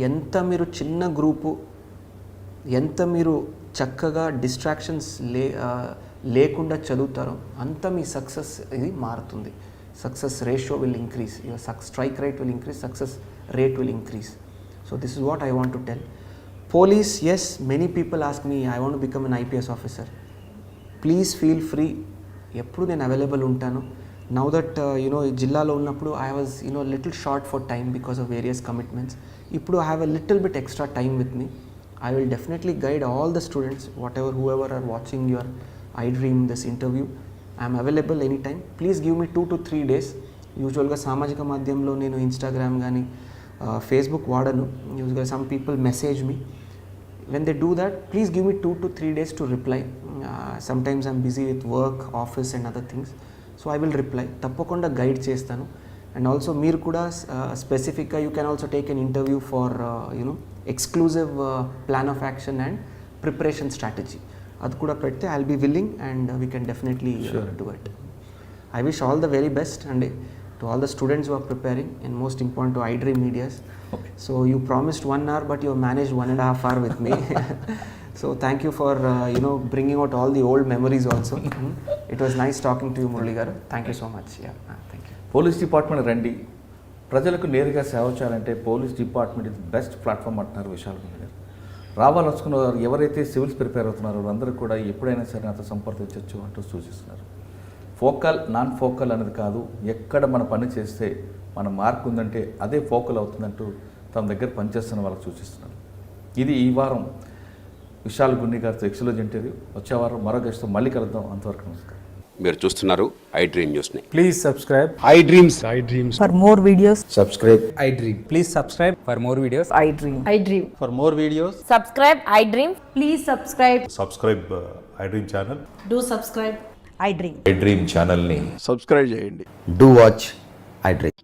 ఎంత మీరు చిన్న group, ఎంత మీరు చక్కగా డిస్ట్రాక్షన్స్ లేకుండా చదువుతారో అంత మీ సక్సెస్ ఇది మారుతుంది. Success ratio will increase, your strike rate will increase, success rate will increase. So this is what I want to tell. Police, yes, many people ask me I want to become an IPS officer. Please feel free, ఎప్పుడు నేను available ఉంటాను. Now that ఈ జిల్లాలో ఉన్నప్పుడు I was little short for time because of various commitments. ఇప్పుడు I have a little bit extra time with me. I will definitely guide all the students, whoever are watching your iDream this interview. I am available anytime. Please give me 2 to 3 days. యూజువల్గా సామాజిక మాధ్యమంలో నేను Instagram కానీ Facebook వాడను. యూజువల్గా some people message me. When they do that, please give me 2 to 3 days to reply. Sometimes I'm busy with work, office and other things. So I will reply. తప్పకుండా guide చేస్తాను. And also మీరు కూడా స్పెసిఫిక్గా you can also take an interview for exclusive plan of action and preparation strategy. అది కూడా పెడితే I'll be willing and we can definitely do it. I wish all the very best and to all the students who are preparing, and most important to iDream Medias. Okay. So you promised 1 hour but you managed 1.5 hours with me. So thank you for bringing out all the old memories also. It was nice talking to you, Murali garu. Thank you so much. Yeah, thank you. Police department రండి, ప్రజలకు నేరుగా సేవ చేయాలంటే police department ఇది best platform అంటున్నారు విశాల్ గుండి గారు. రావాలనుకున్న వారు ఎవరైతే సివిల్స్ ప్రిపేర్ అవుతున్నారో వాళ్ళందరూ కూడా ఎప్పుడైనా సరే నాతో సంప్రదించవచ్చు అంటూ సూచిస్తున్నారు. ఫోకల్ నాన్ ఫోకల్ అనేది కాదు, ఎక్కడ మన పని చేస్తే మన మార్క్ ఉందంటే అదే ఫోకల్ అవుతుందంటూ తమ దగ్గర పనిచేస్తున్న వాళ్ళకి సూచిస్తున్నారు. ఇది ఈ వారం విశాల్ గుండి గారితో ఎక్స్క్లూజివ్ ఇంటర్వ్యూ. వచ్చే వారం మరో గెస్ట్తో మళ్ళీ కలుద్దాం. అంతవరకు నమస్కారం. మీరు చూస్తున్నారు ఐ డ్రీమ్ న్యూస్ని. Please subscribe. I dreams For more videos, subscribe. I dream. Please subscribe for more videos. I dream. I dream. For more videos, Subscribe, I dream. Please subscribe. Subscribe I dream channel. Do subscribe. I dream. I dream ఛానల్ని subscribe చేయండి. Do watch I Dream.